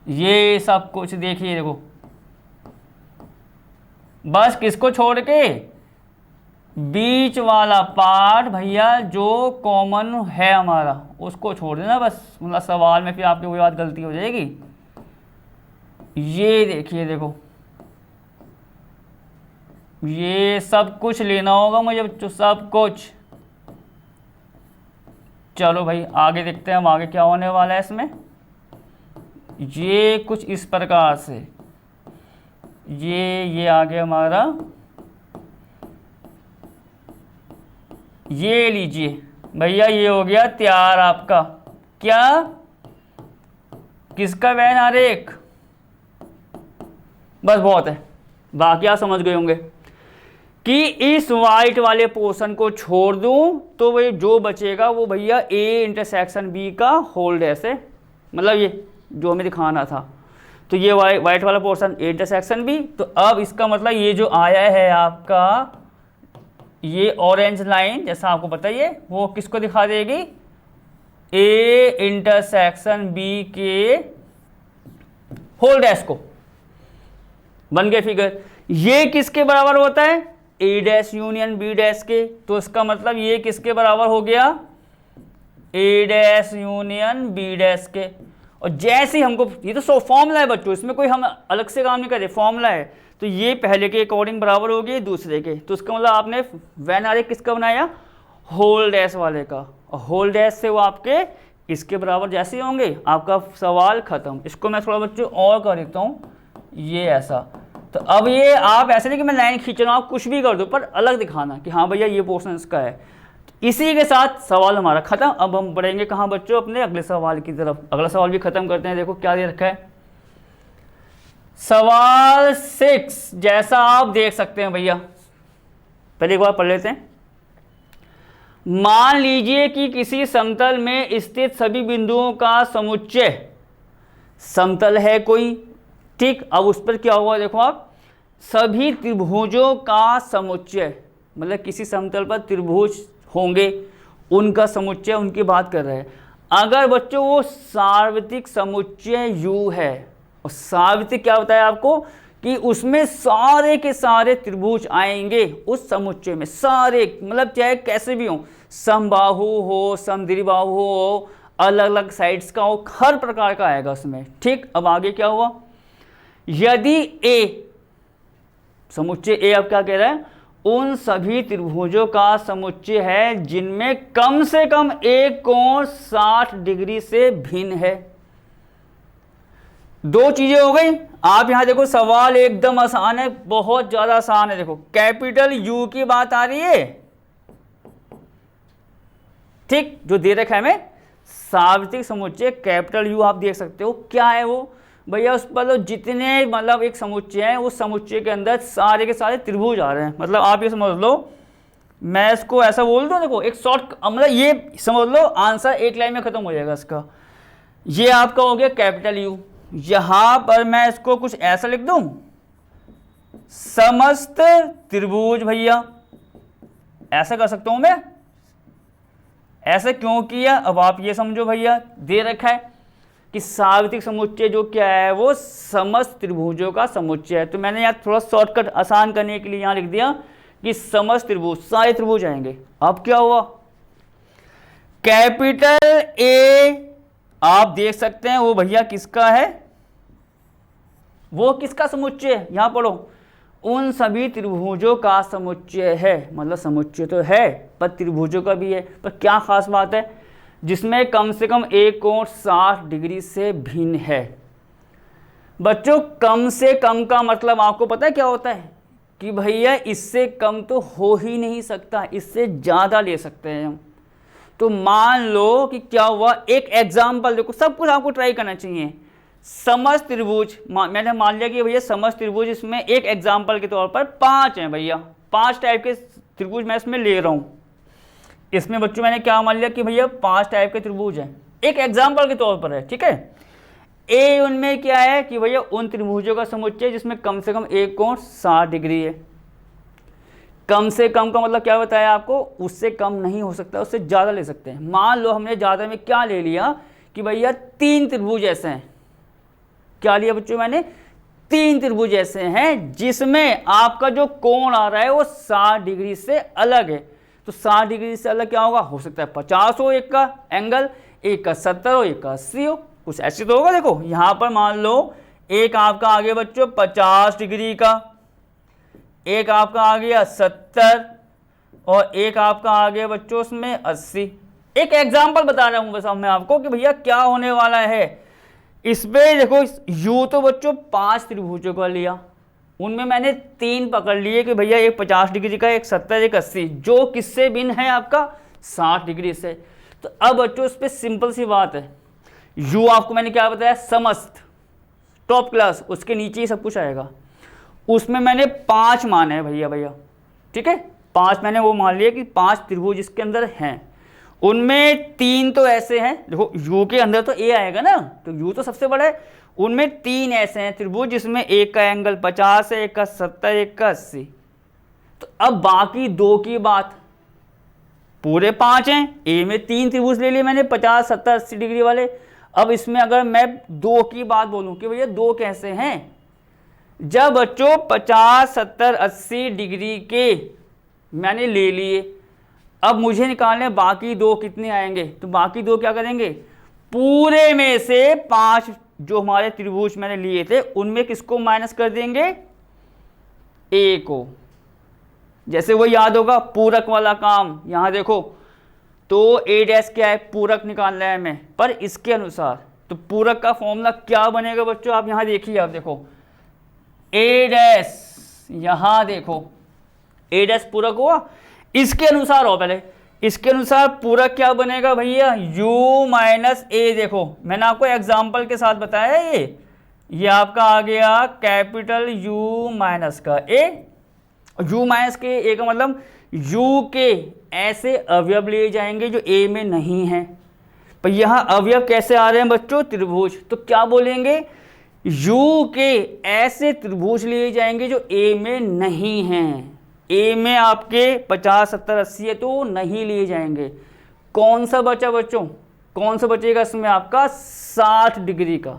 ये सब कुछ देखिए। देखो बस किसको छोड़ के, बीच वाला पार्ट भैया जो कॉमन है हमारा उसको छोड़ देना बस। मतलब सवाल में फिर आपकी कोई बात गलती हो जाएगी। ये देखिए, देखो ये सब कुछ लेना होगा मुझे बच्चों, सब कुछ। चलो भाई आगे देखते हैं हम, आगे क्या होने वाला है इसमें। ये कुछ इस प्रकार से, ये आगे हमारा, ये लीजिए भैया, ये हो गया तैयार आपका क्या, किसका वैन आरेख। बस बहुत है, बाकी आप समझ गए होंगे कि इस वाइट वाले पोर्शन को छोड़ दूं तो वही जो बचेगा वो भैया ए इंटरसेक्शन बी का होल डैश है। मतलब ये जो हमें दिखाना था, तो ये वाइट वाला पोर्शन ए इंटरसेक्शन बी। तो अब इसका मतलब ये जो आया है आपका ये ऑरेंज लाइन, जैसा आपको पता ही है, वो किसको दिखा देगी, ए इंटरसेक्शन बी के होल डैश को। बन गए फिगर। ये किसके बराबर होता है, ए डैश यूनियन बी डैश के। तो इसका मतलब ये किसके बराबर हो गया, ए डैश यूनियन बी डैश के। और जैसे ही हमको, ये तो फॉर्मूला है बच्चों, इसमें कोई हम अलग से काम नहीं कर रहे, फॉर्मूला है, तो ये पहले के अकॉर्डिंग बराबर हो गई दूसरे के, तो उसका मतलब आपने व्हेन आर किसका बनाया, होल डैश वाले का, और होल डैश से वो आपके इसके बराबर जैसे ही होंगे, आपका सवाल खत्म। इसको मैं थोड़ा बच्चों और कर देता हूँ, ये ऐसा। तो अब ये आप ऐसे नहीं कि मैं लाइन खींच रहा हूँ, आप कुछ भी कर दो पर अलग दिखाना कि हाँ भैया ये पोर्शन इसका है। इसी के साथ सवाल हमारा खत्म। अब हम बढ़ेंगे कहाँ बच्चों, अपने अगले सवाल की तरफ। अगला सवाल भी खत्म करते हैं। देखो क्या दे रखा है, सवाल 6 जैसा आप देख सकते हैं भैया, पहले एक बार पढ़ लेते हैं। मान लीजिए कि किसी समतल में स्थित सभी बिंदुओं का समुच्चय, समतल है कोई, ठीक। अब उस पर क्या हुआ देखो आप, सभी त्रिभुजों का समुच्चय, मतलब किसी समतल पर त्रिभुज होंगे, उनका समुच्चय, उनकी बात कर रहे हैं। अगर बच्चों वो सार्वत्रिक समुच्चय U है, और सार्वत्रिक क्या होता है आपको, कि उसमें सारे के सारे त्रिभुज आएंगे उस समुच्चय में, सारे, मतलब चाहे कैसे भी हो, समबाहु हो, समद्विबाहु हो, अलग अलग साइड्स का हो, हर प्रकार का आएगा उसमें, ठीक। अब आगे क्या हुआ, यदि A समुच्चय A अब क्या कह रहा है, उन सभी त्रिभुजों का समुच्चय है जिनमें कम से कम एक कोण 60 डिग्री से भिन्न है। दो चीजें हो गई। आप यहां देखो सवाल एकदम आसान है, बहुत ज्यादा आसान है। देखो कैपिटल U की बात आ रही है, ठीक, जो दे रखा है हमें सार्वत्रिक समुच्चय कैपिटल U, आप देख सकते हो क्या है वो भैया, उस पर तो जितने मतलब एक समुच्चय है, उस समुच्चय के अंदर सारे के सारे त्रिभुज आ रहे हैं। मतलब आप ये समझ लो, मैं इसको ऐसा बोल दूं, देखो एक शॉर्ट, मतलब ये समझ लो आंसर एक लाइन में खत्म हो जाएगा इसका। ये आपका हो गया कैपिटल U। यहां पर मैं इसको कुछ ऐसा लिख दूं, समस्त त्रिभुज भैया, ऐसा कर सकता हूं मैं। ऐसा क्यों किया, अब आप ये समझो भैया, दे रखा है कि सार्वत्रिक समुच्चय जो क्या है, वो समस्त त्रिभुजों का समुच्चय है। तो मैंने यहाँ थोड़ा शॉर्टकट आसान करने के लिए यहाँ लिख दिया कि समस्त त्रिभुज, सारे त्रिभुज आएंगे। अब क्या हुआ, कैपिटल A आप देख सकते हैं वो भैया किसका है, वो किसका समुच्चय है, यहां पढ़ो, उन सभी त्रिभुजों का समुच्चय है। मतलब समुच्चय तो है पर त्रिभुजों का भी है, पर क्या खास बात है, जिसमें कम से कम एक कोण 60 डिग्री से भिन्न है। बच्चों कम से कम का मतलब आपको पता है क्या होता है, कि भैया इससे कम तो हो ही नहीं सकता, इससे ज़्यादा ले सकते हैं हम। तो मान लो कि क्या हुआ, एक एग्जाम्पल देखो, सब कुछ आपको ट्राई करना चाहिए। समस्त त्रिभुज, मैंने मान लिया कि भैया समस्त त्रिभुज, इसमें एक एग्जाम्पल के तौर पर 5 हैं भैया, 5 टाइप के त्रिभुज मैं इसमें ले रहा हूँ। इसमें बच्चों मैंने क्या मान लिया कि भैया 5 टाइप के त्रिभुज हैं, एक एग्जाम्पल के तौर पर है, ठीक है। ए उनमें क्या है कि भैया उन त्रिभुजों का समुच्चय जिसमें कम से कम एक कोण 60 डिग्री है। कम से कम का मतलब क्या बताया आपको, उससे कम नहीं हो सकता, उससे ज़्यादा ले सकते हैं। मान लो हमने ज़्यादा में क्या ले लिया कि भैया 3 त्रिभुज ऐसे हैं, क्या लिया बच्चों मैंने, 3 त्रिभुज ऐसे हैं जिसमें आपका जो कोण आ रहा है वो 60 डिग्री से अलग है। तो 60 डिग्री से अलग क्या होगा, हो सकता है 50 हो एक का एंगल, एक का 70 हो, एक का 80 हो, कुछ ऐसे तो होगा। देखो यहां पर मान लो एक आपका आ गया बच्चों 50 डिग्री का, एक आपका आ गया 70, और एक आपका आ गया बच्चों उसमें 80। एक एग्जाम्पल बता रहा हूं बस मैं आपको कि भैया क्या होने वाला है। इसमें देखो यू तो बच्चों 5 त्रिभुजों का लिया, उनमें मैंने 3 पकड़ लिए कि भैया एक 50 डिग्री का, एक 70, एक 80, जो किससे भिन्न है आपका 60 डिग्री से। तो अब बच्चों इस पर सिंपल सी बात है, यू आपको मैंने क्या बताया, समस्त टॉप क्लास, उसके नीचे ही सब कुछ आएगा। उसमें मैंने 5 माने हैं भैया, ठीक है, 5 मैंने वो मान लिया कि 5 त्रिभुज इसके अंदर हैं। उनमें 3 तो ऐसे हैं, देखो यू के अंदर तो ए आएगा ना, तो यू तो सबसे बड़ा है। उनमें 3 ऐसे हैं त्रिभुज जिसमें एक का एंगल 50 है, एक का 70, एक का 80। तो अब बाकी 2 की बात, पूरे 5 हैं, ए में 3 त्रिभुज ले लिए मैंने 50, 70, 80 डिग्री वाले। अब इसमें अगर मैं 2 की बात बोलूं कि भैया 2 कैसे हैं, जब बच्चों 50, 70, 80 डिग्री के मैंने ले लिए, अब मुझे निकालने बाकी 2 कितने आएंगे, तो बाकी 2 क्या करेंगे, पूरे में से 5 जो हमारे त्रिभुज मैंने लिए थे उनमें किसको माइनस कर देंगे, ए को। जैसे वो याद होगा पूरक वाला काम, यहां देखो तो ए डैश क्या है, पूरक निकालना है हमें, पर इसके अनुसार। तो पूरक का फॉर्मूला क्या बनेगा बच्चों, आप यहां देखिए, आप देखो ए डैश, यहां देखो ए डैश पूरक हुआ, इसके अनुसार हो, पहले इसके अनुसार पूरक क्या बनेगा भैया, u माइनस ए। देखो मैंने आपको एग्जाम्पल के साथ बताया, ये आपका आ गया कैपिटल U माइनस का ए। U माइनस के ए का मतलब U के ऐसे अवयव लिए जाएंगे जो A में नहीं है। पर यहाँ अवयव कैसे आ रहे हैं बच्चों, त्रिभुज। तो क्या बोलेंगे, U के ऐसे त्रिभुज लिए जाएंगे जो A में नहीं हैं। ए में आपके 50, 70, 80 है तो नहीं लिए जाएंगे। कौन सा बचा बच्चों, कौन सा बचेगा इसमें आपका 60 डिग्री का,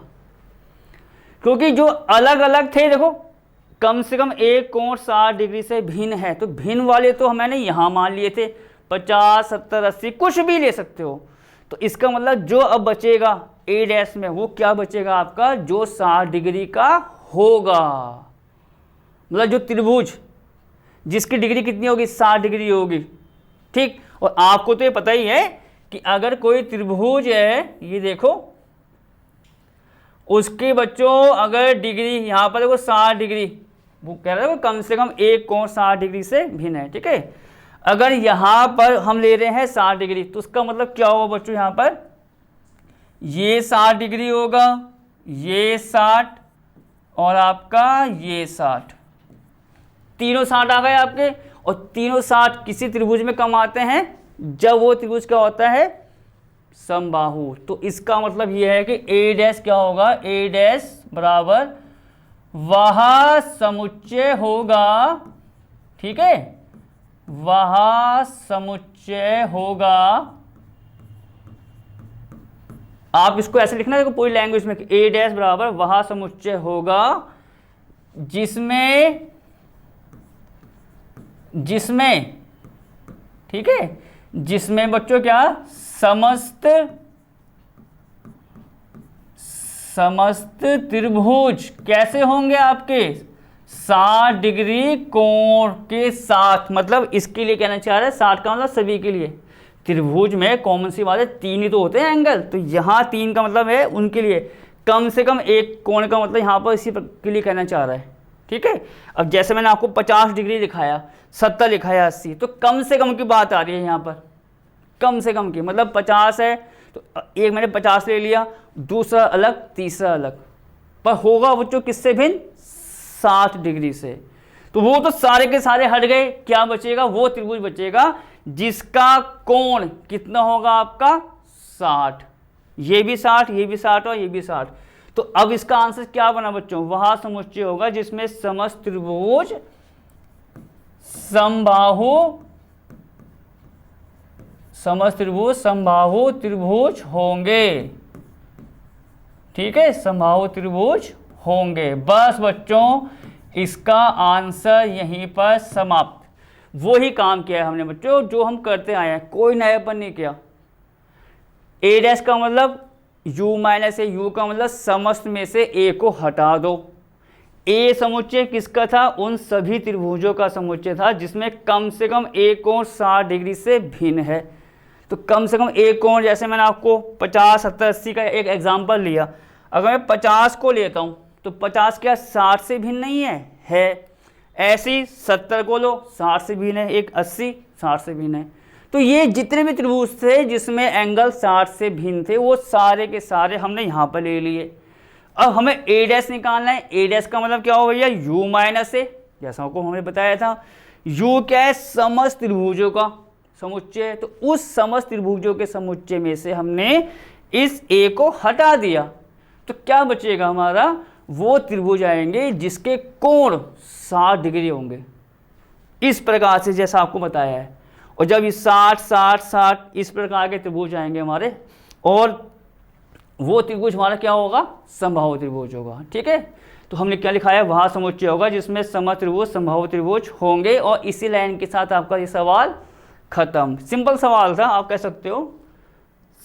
क्योंकि जो अलग अलग थे देखो कम से कम एक कोण 60 डिग्री से भिन्न है, तो भिन्न वाले तो मैंने यहाँ मान लिए थे 50, 70, 80 कुछ भी ले सकते हो। तो इसका मतलब जो अब बचेगा ए डैश में वो क्या बचेगा आपका, जो 60 डिग्री का होगा। मतलब जो त्रिभुज जिसकी डिग्री कितनी होगी, 60 डिग्री होगी, ठीक। और आपको तो ये पता ही है कि अगर कोई त्रिभुज है, ये देखो उसके बच्चों अगर डिग्री यहाँ पर देखो 60 डिग्री, वो कह रहा है कम से कम एक कोण 60 डिग्री से भिन्न है, ठीक है। अगर यहाँ पर हम ले रहे हैं 60 डिग्री तो उसका मतलब क्या होगा बच्चों, यहाँ पर ये 60 डिग्री होगा, ये 60 और आपका ये 60, तीनों 60 आ गए आपके। और तीनों 60 किसी त्रिभुज में कम आते हैं जब वो त्रिभुज क्या होता है, समबाहु। तो इसका मतलब ये है कि ए डैश क्या होगा, ए डैश बराबर वह समुच्चय होगा, ठीक है, वह समुच्चय होगा। आप इसको ऐसे लिखना देखो पूरी लैंग्वेज में, ए डैश बराबर वह समुच्चय होगा जिसमें ठीक है, जिसमें बच्चों क्या समस्त त्रिभुज कैसे होंगे आपके, 60 डिग्री कोण के साथ। मतलब इसके लिए कहना चाह रहे हैं 60 का मतलब सभी के लिए। त्रिभुज में कॉमन सी बात है 3 ही तो होते हैं एंगल, तो यहाँ 3 का मतलब है उनके लिए कम से कम एक कोण का मतलब यहाँ पर इसी के लिए कहना चाह रहा है, ठीक है। अब जैसे मैंने आपको 50 डिग्री दिखाया, 70 लिखाया, 80, तो कम से कम की बात आ रही है यहाँ पर, कम से कम की। मतलब 50 है तो एक मैंने 50 ले लिया, दूसरा अलग, तीसरा अलग, पर होगा बच्चों किससे भिन्न, 60 डिग्री से। तो वो तो सारे के सारे हट गए, क्या बचेगा, वो त्रिभुज बचेगा जिसका कोण कितना होगा आपका 60, ये भी 60, ये भी 60 और ये भी 60। तो अब इसका आंसर क्या बना बच्चों, वह समुच्चय होगा जिसमें समस्त त्रिभुज समबाहु त्रिभुज होंगे, ठीक है, समबाहु त्रिभुज होंगे। बस बच्चों इसका आंसर यहीं पर समाप्त। वही काम किया है हमने बच्चों जो हम करते आए हैं, कोई नयापन नहीं किया। ए डैश का मतलब u माइनस ए, u का मतलब समस्त में से a को हटा दो। ए समुच्चय किसका था, उन सभी त्रिभुजों का समुच्चय था जिसमें कम से कम एक कोण 60 डिग्री से भिन्न है। तो कम से कम एक कोण, जैसे मैंने आपको 50, 70, 80 का एक एग्जांपल लिया, अगर मैं 50 को लेता हूँ तो 50 क्या 60 से भिन्न नहीं है। ऐसे ही 70 को लो, 60 से भिन्न है, एक 80 60 से भिन्न है। तो ये जितने भी त्रिभुज थे जिसमें एंगल 60 से भिन्न थे वो सारे के सारे हमने यहाँ पर ले लिए। अब हमें ए डैश निकालना है। ए डैश का मतलब क्या हो भैया, u माइनस ए, जैसा आपको हमने बताया था। u क्या है, समस्त त्रिभुजों का समुच्चय। तो उस समस्त त्रिभुजों के समुच्चय में से हमने इस a को हटा दिया, तो क्या बचेगा हमारा, वो त्रिभुज आएंगे जिसके कोण 60 डिग्री होंगे, इस प्रकार से जैसा आपको बताया है। और जब ये 60, 60, 60 इस प्रकार के त्रिभुज आएंगे हमारे, और वो त्रिभुज हमारा क्या होगा, समबाहु त्रिभुज होगा, ठीक है। तो हमने क्या लिखा है, वह समुच्चय होगा जिसमें समस्त त्रिभुज समबाहु त्रिभुज होंगे। और इसी लाइन के साथ आपका ये सवाल खत्म। सिंपल सवाल था, आप कह सकते हो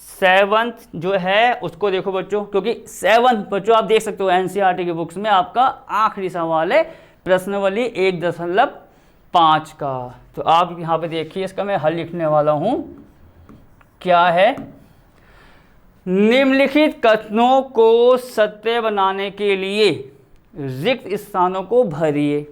7th जो है उसको देखो बच्चों, क्योंकि 7th बच्चों आप देख सकते हो एनसीईआरटी की बुक्स में आपका आखिरी सवाल है प्रश्नावली 1.5 का। तो आप यहाँ पे देखिए, इसका मैं हल लिखने वाला हूँ। क्या है? निम्नलिखित कथनों को सत्य बनाने के लिए रिक्त स्थानों को भरिए।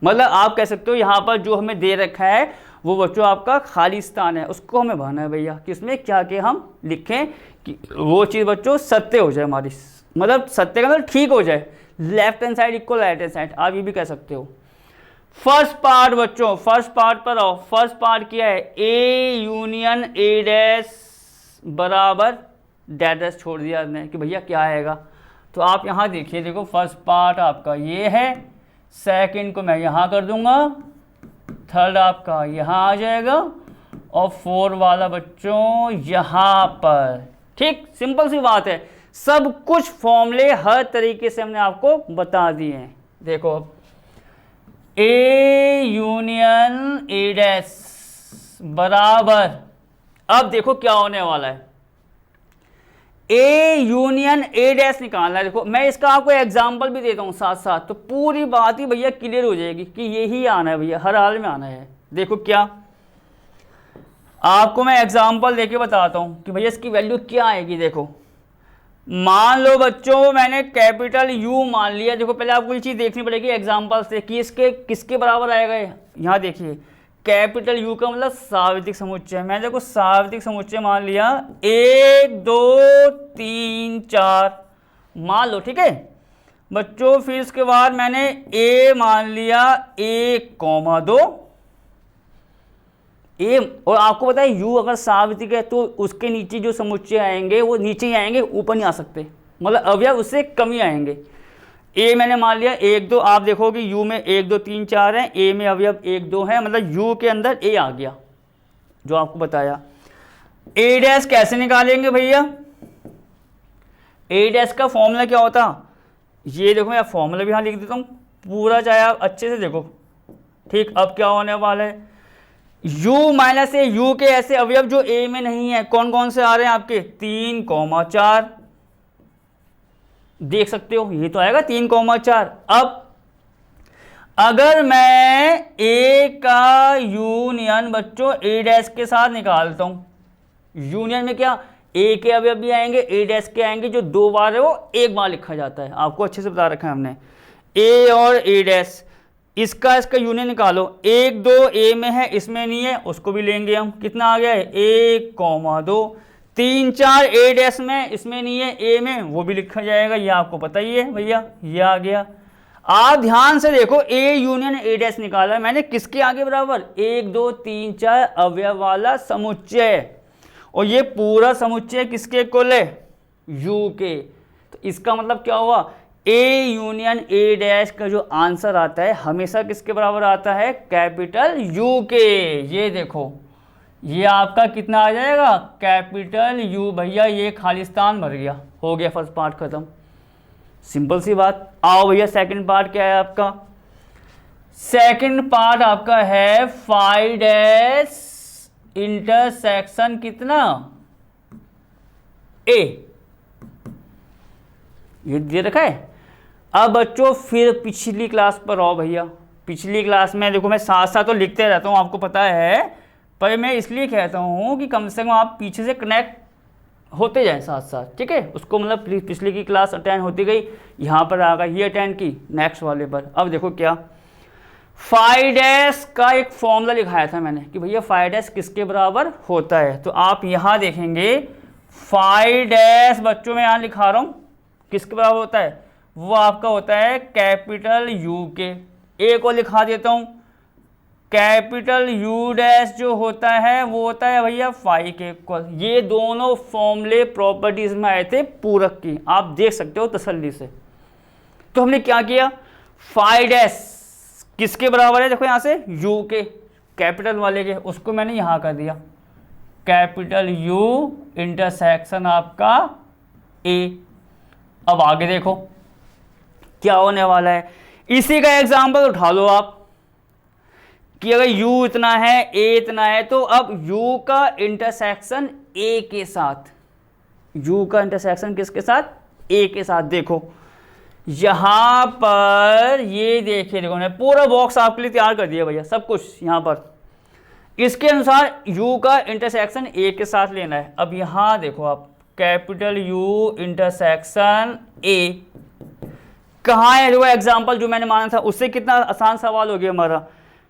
मतलब आप कह सकते हो यहाँ पर जो हमें दे रखा है वो बच्चों आपका खाली स्थान है, उसको हमें भरना है भैया। किसमें क्या के हम लिखें कि वो चीज़ बच्चों सत्य हो जाए हमारी, मतलब सत्य का मतलब ठीक हो जाए, left hand side equal right hand side, आप ये भी कह सकते हो। फर्स्ट पार्ट बच्चों, फर्स्ट पार्ट पर आओ। फर्स्ट पार्ट क्या है? ए यूनियन ए डैश बराबर डैश छोड़ दिया आपने कि भैया क्या आएगा। तो आप यहाँ देखिए, देखो फर्स्ट पार्ट आपका ये है, सेकंड को मैं यहाँ कर दूंगा, थर्ड आपका यहाँ आ जाएगा और फोर वाला बच्चों यहाँ पर। ठीक, सिंपल सी बात है। सब कुछ फॉर्मूले हर तरीके से हमने आपको बता दिए हैं। देखो ए यूनियन ए डैश बराबर, अब देखो क्या होने वाला है, ए यूनियन ए डैश निकालना है। देखो मैं इसका आपको एग्जांपल भी देता हूँ साथ साथ, तो पूरी बात ही भैया क्लियर हो जाएगी कि यही आना है भैया, हर हाल में आना है। देखो क्या, आपको मैं एग्जांपल देके बताता हूँ कि भैया इसकी वैल्यू क्या आएगी। देखो मान लो बच्चों मैंने कैपिटल यू मान लिया। देखो पहले आपको ये चीज़ देखनी पड़ेगी एग्जाम्पल से कि इसके किसके बराबर आएगा। यहाँ देखिए कैपिटल यू का मतलब सार्वत्रिक समुच्चय। मैं देखो सार्वत्रिक समुच्चय मान लिया 1 2 3 4 मान लो, ठीक है बच्चों। फिर इसके बाद मैंने ए मान लिया 1,2 ए, और आपको पता है यू अगर सार्वत्रिक है तो उसके नीचे जो समुच्चय आएंगे वो नीचे ही आएंगे, ऊपर नहीं आ सकते, मतलब अवयव उससे कम ही आएंगे। ए मैंने मान लिया 1 2, आप देखोगे यू में 1 2 3 4 है, ए में अवयव 1 2 है, मतलब यू के अंदर ए आ गया जो आपको बताया। ए डैश कैसे निकालेंगे भैया? ए डैश का फॉर्मूला क्या होता, ये देखो मैं फॉर्मूला भी यहाँ लिख देता हूँ पूरा, चाहे आप अच्छे से देखो। ठीक, अब क्या होने वाला है, u माइनस ए, यू के ऐसे अवयव जो ए में नहीं है कौन कौन से आ रहे हैं आपके 3,4 देख सकते हो, ये तो आएगा 3,4। अब अगर मैं ए का यूनियन बच्चों ए डैश के साथ निकालता हूं, यूनियन में क्या ए के अवयव भी आएंगे ए डैश के आएंगे, जो 2 बार है वो एक बार लिखा जाता है, आपको अच्छे से बता रखा है हमने। ए और ए डैश, इसका यूनियन निकालो, 1 2 ए में है इसमें नहीं है, उसको भी लेंगे हम। कितना आ गया है 1,2, 3 4 ए डैश में इसमें नहीं है ए में, वो भी लिखा जाएगा, ये आपको पता ही है भैया, ये आ गया। आप ध्यान से देखो ए यूनियन ए डैश निकाला मैंने किसके आगे बराबर 1 2 3 4 अवयव वाला समुच्चय, और ये पूरा समुच्चय किसके कुल है यू के। तो इसका मतलब क्या हुआ, ए यूनियन ए डैश का जो आंसर आता है हमेशा किसके बराबर आता है कैपिटल यू के। ये देखो ये आपका कितना आ जाएगा कैपिटल यू, भैया ये खालिस्तान भर गया, हो गया फर्स्ट पार्ट खत्म, सिंपल सी बात। आओ भैया सेकंड पार्ट क्या है आपका, सेकंड पार्ट आपका है 5 डैश इंटरसेक्शन कितना ए, ये दे रखा है। अब बच्चों फिर पिछली क्लास पर आओ भैया, पिछली क्लास में देखो मैं साथ साथ तो लिखते रहता हूँ आपको पता है, पर मैं इसलिए कहता हूँ कि कम से कम आप पीछे से कनेक्ट होते जाएं साथ साथ, ठीक है। उसको मतलब पिछली की क्लास अटेंड होती गई, यहाँ पर आ गई ये अटेंड की नेक्स्ट वाले पर। अब देखो क्या 5 डैश का एक फॉर्मूला लिखाया था मैंने कि भैया 5 डैश किसके बराबर होता है, तो आप यहाँ देखेंगे 5 डैश बच्चों में यहाँ लिखा रहा हूँ किसके बराबर होता है, वो आपका होता है कैपिटल यू के। ए को लिखा देता हूँ, कैपिटल यू डैश जो होता है वो होता है भैया 5 के इक्वल। ये दोनों फॉर्मूले प्रॉपर्टीज में आए थे पूरक की, आप देख सकते हो तसल्ली से। तो हमने क्या किया 5 डैश किसके बराबर है, देखो यहाँ से यू के कैपिटल वाले के, उसको मैंने यहाँ कर दिया कैपिटल यू इंटरसेक्शन आपका ए। अब आगे देखो क्या होने वाला है, इसी का एग्जांपल उठा लो आप कि अगर u इतना है a इतना है, तो अब u का इंटरसेक्शन ए के साथ, यू का इंटरसेक्शन किसके साथ, ए के साथ। देखो यहाँ पर ये देखिए, देखो मैं पूरा बॉक्स आपके लिए तैयार कर दिया भैया, सब कुछ यहाँ पर। इसके अनुसार यू का इंटरसेक्शन ए के साथ लेना है। अब यहाँ देखो आप, कैपिटल यू इंटरसेक्शन ए कहाँ है, देखो एग्जाम्पल जो मैंने माना था उससे कितना आसान सवाल हो गया हमारा।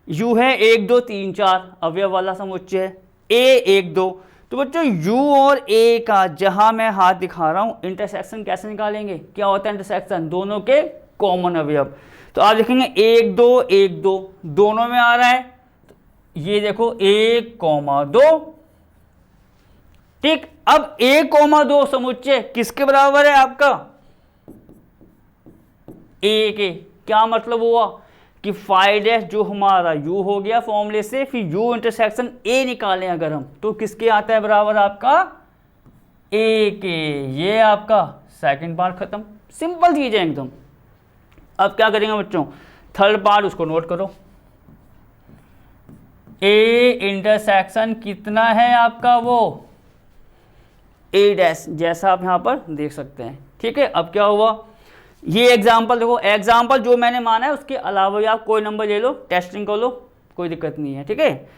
यू है 1 2 3 4 अवयव वाला समुच्चय है, ए 1 2। तो बच्चों यू और ए का जहां मैं हाथ दिखा रहा हूं इंटरसेक्शन कैसे निकालेंगे, क्या होता है इंटरसेक्शन, दोनों के कॉमन अवयव। तो आप देखेंगे 1 2 1 2 दोनों में आ रहा है, ये देखो 1,2। ठीक, अब 1,2 समुच्चय किसके बराबर है आपका, ए के। क्या मतलब हुआ कि फाई डैश जो हमारा यू हो गया फॉर्मूले से, फिर यू इंटरसेक्शन ए निकालें अगर हम, तो किसके आता है बराबर आपका, ए के। ये आपका सेकंड पार्ट खत्म, सिंपल चीज है एकदम। अब क्या करेंगे बच्चों, थर्ड पार्ट उसको नोट करो। ए इंटरसेक्शन कितना है आपका, वो ए डैश, जैसा आप यहां पर देख सकते हैं। ठीक है, अब क्या हुआ, ये एग्जाम्पल देखो, एग्जाम्पल जो मैंने माना है उसके अलावा आप कोई नंबर ले लो, टेस्टिंग कर लो, कोई दिक्कत नहीं है। ठीक है,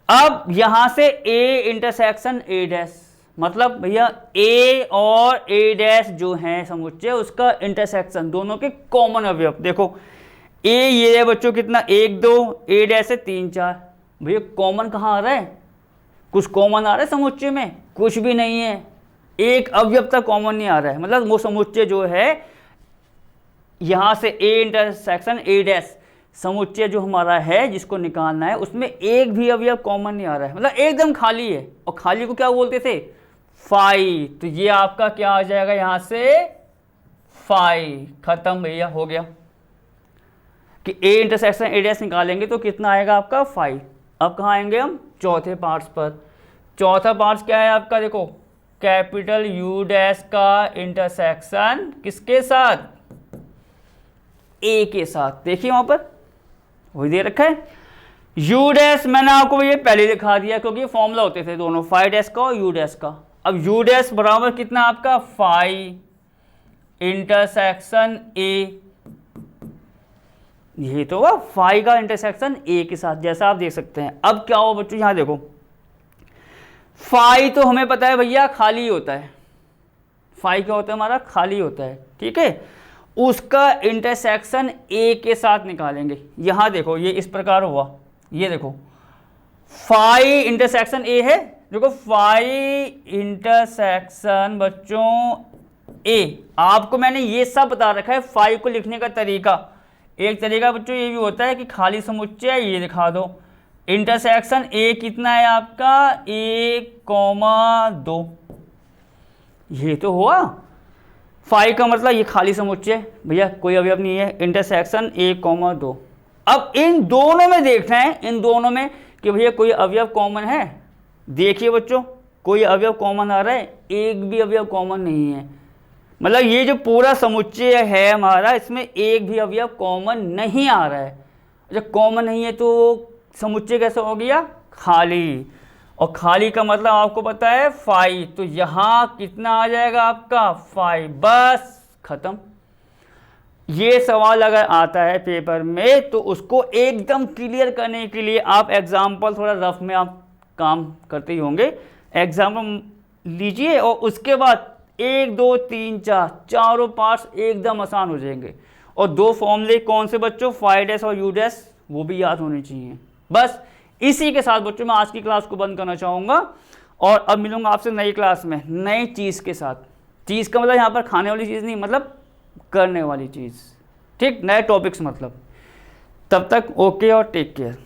अब यहां से ए इंटरसेक्शन ए डैश, मतलब भैया ए और ए डैश जो है समुच्चय उसका इंटरसेक्शन, दोनों के कॉमन अवयव। देखो ए ये है बच्चों कितना, 1 2, ए डैश है 3 4। भैया कॉमन कहाँ आ रहा है, कुछ कॉमन आ रहा है समुच्चय में, कुछ भी नहीं है, एक अवयव तक कॉमन नहीं आ रहा है। मतलब वो समुच्चय जो है यहाँ से ए इंटरसेक्शन ए डैश समुच्चय जो हमारा है जिसको निकालना है, उसमें एक भी अवयव कॉमन नहीं आ रहा है, मतलब एकदम खाली है। और खाली को क्या बोलते थे, फाई। तो ये आपका क्या आ जाएगा यहाँ से, फाई। खत्म भैया, हो गया कि ए इंटरसेक्शन ए डैश निकालेंगे तो कितना आएगा आपका, फाई। अब कहाँ आएंगे हम, चौथे पार्ट्स पर। चौथा पार्ट्स क्या है आपका, देखो कैपिटल यू डैश का इंटरसेक्शन किसके साथ, ए के साथ। देखिए वहां पर वही दे रखा है, यू डैश मैंने आपको ये पहले दिखा दिया क्योंकि फॉर्मूला होते थे दोनों, फाई डैश का और यू डैश का। अब यू डैश बराबर कितना आपका, फाई इंटरसेक्शन ए, ये तो हुआ फाई का इंटरसेक्शन ए के साथ, जैसा आप देख सकते हैं। अब क्या हुआ बच्चों, यहां देखो फाई तो हमें पता है भैया खाली होता है, फाई क्या होता है हमारा, खाली होता है। ठीक है, उसका इंटरसेक्शन ए के साथ निकालेंगे। यहां देखो ये इस प्रकार हुआ, ये देखो फाई इंटरसेक्शन ए है, देखो फाई इंटरसेक्शन बच्चों ए। आपको मैंने ये सब बता रखा है फाई को लिखने का तरीका। एक तरीका बच्चों ये भी होता है कि खाली समुच्चय ये दिखा दो, इंटरसेक्शन ए कितना है आपका, 1,2। ये तो हुआ फाई का मतलब ये खाली समुच्चय भैया, कोई अवयव नहीं है, इंटरसेक्शन 1,2। अब इन दोनों में देखना है, इन दोनों में कि भैया कोई अवयव कॉमन है। देखिए बच्चों कोई अवयव कॉमन आ रहा है, एक भी अवयव कॉमन नहीं है। मतलब ये जो पूरा समुच्चय है हमारा, इसमें एक भी अवयव कॉमन नहीं आ रहा है। जब कॉमन नहीं है तो समुच्चय कैसा हो गया, खाली। और खाली का मतलब आपको पता है फाई, तो यहाँ कितना आ जाएगा आपका, फाई। बस खत्म। ये सवाल अगर आता है पेपर में तो उसको एकदम क्लियर करने के लिए आप एग्जाम्पल थोड़ा रफ में आप काम करते ही होंगे। एग्जाम्पल लीजिए और उसके बाद 1 2 3 4 चारों पार्ट्स एकदम आसान हो जाएंगे। और दो फॉर्मूले कौन से बच्चों, फाई डैश और यू डैश, वो भी याद होने चाहिए। बस इसी के साथ बच्चों मैं आज की क्लास को बंद करना चाहूँगा और अब मिलूंगा आपसे नई क्लास में नई चीज़ के साथ। चीज़ का मतलब यहाँ पर खाने वाली चीज़ नहीं, मतलब करने वाली चीज़। ठीक, नए टॉपिक्स मतलब। तब तक ओके और टेक केयर।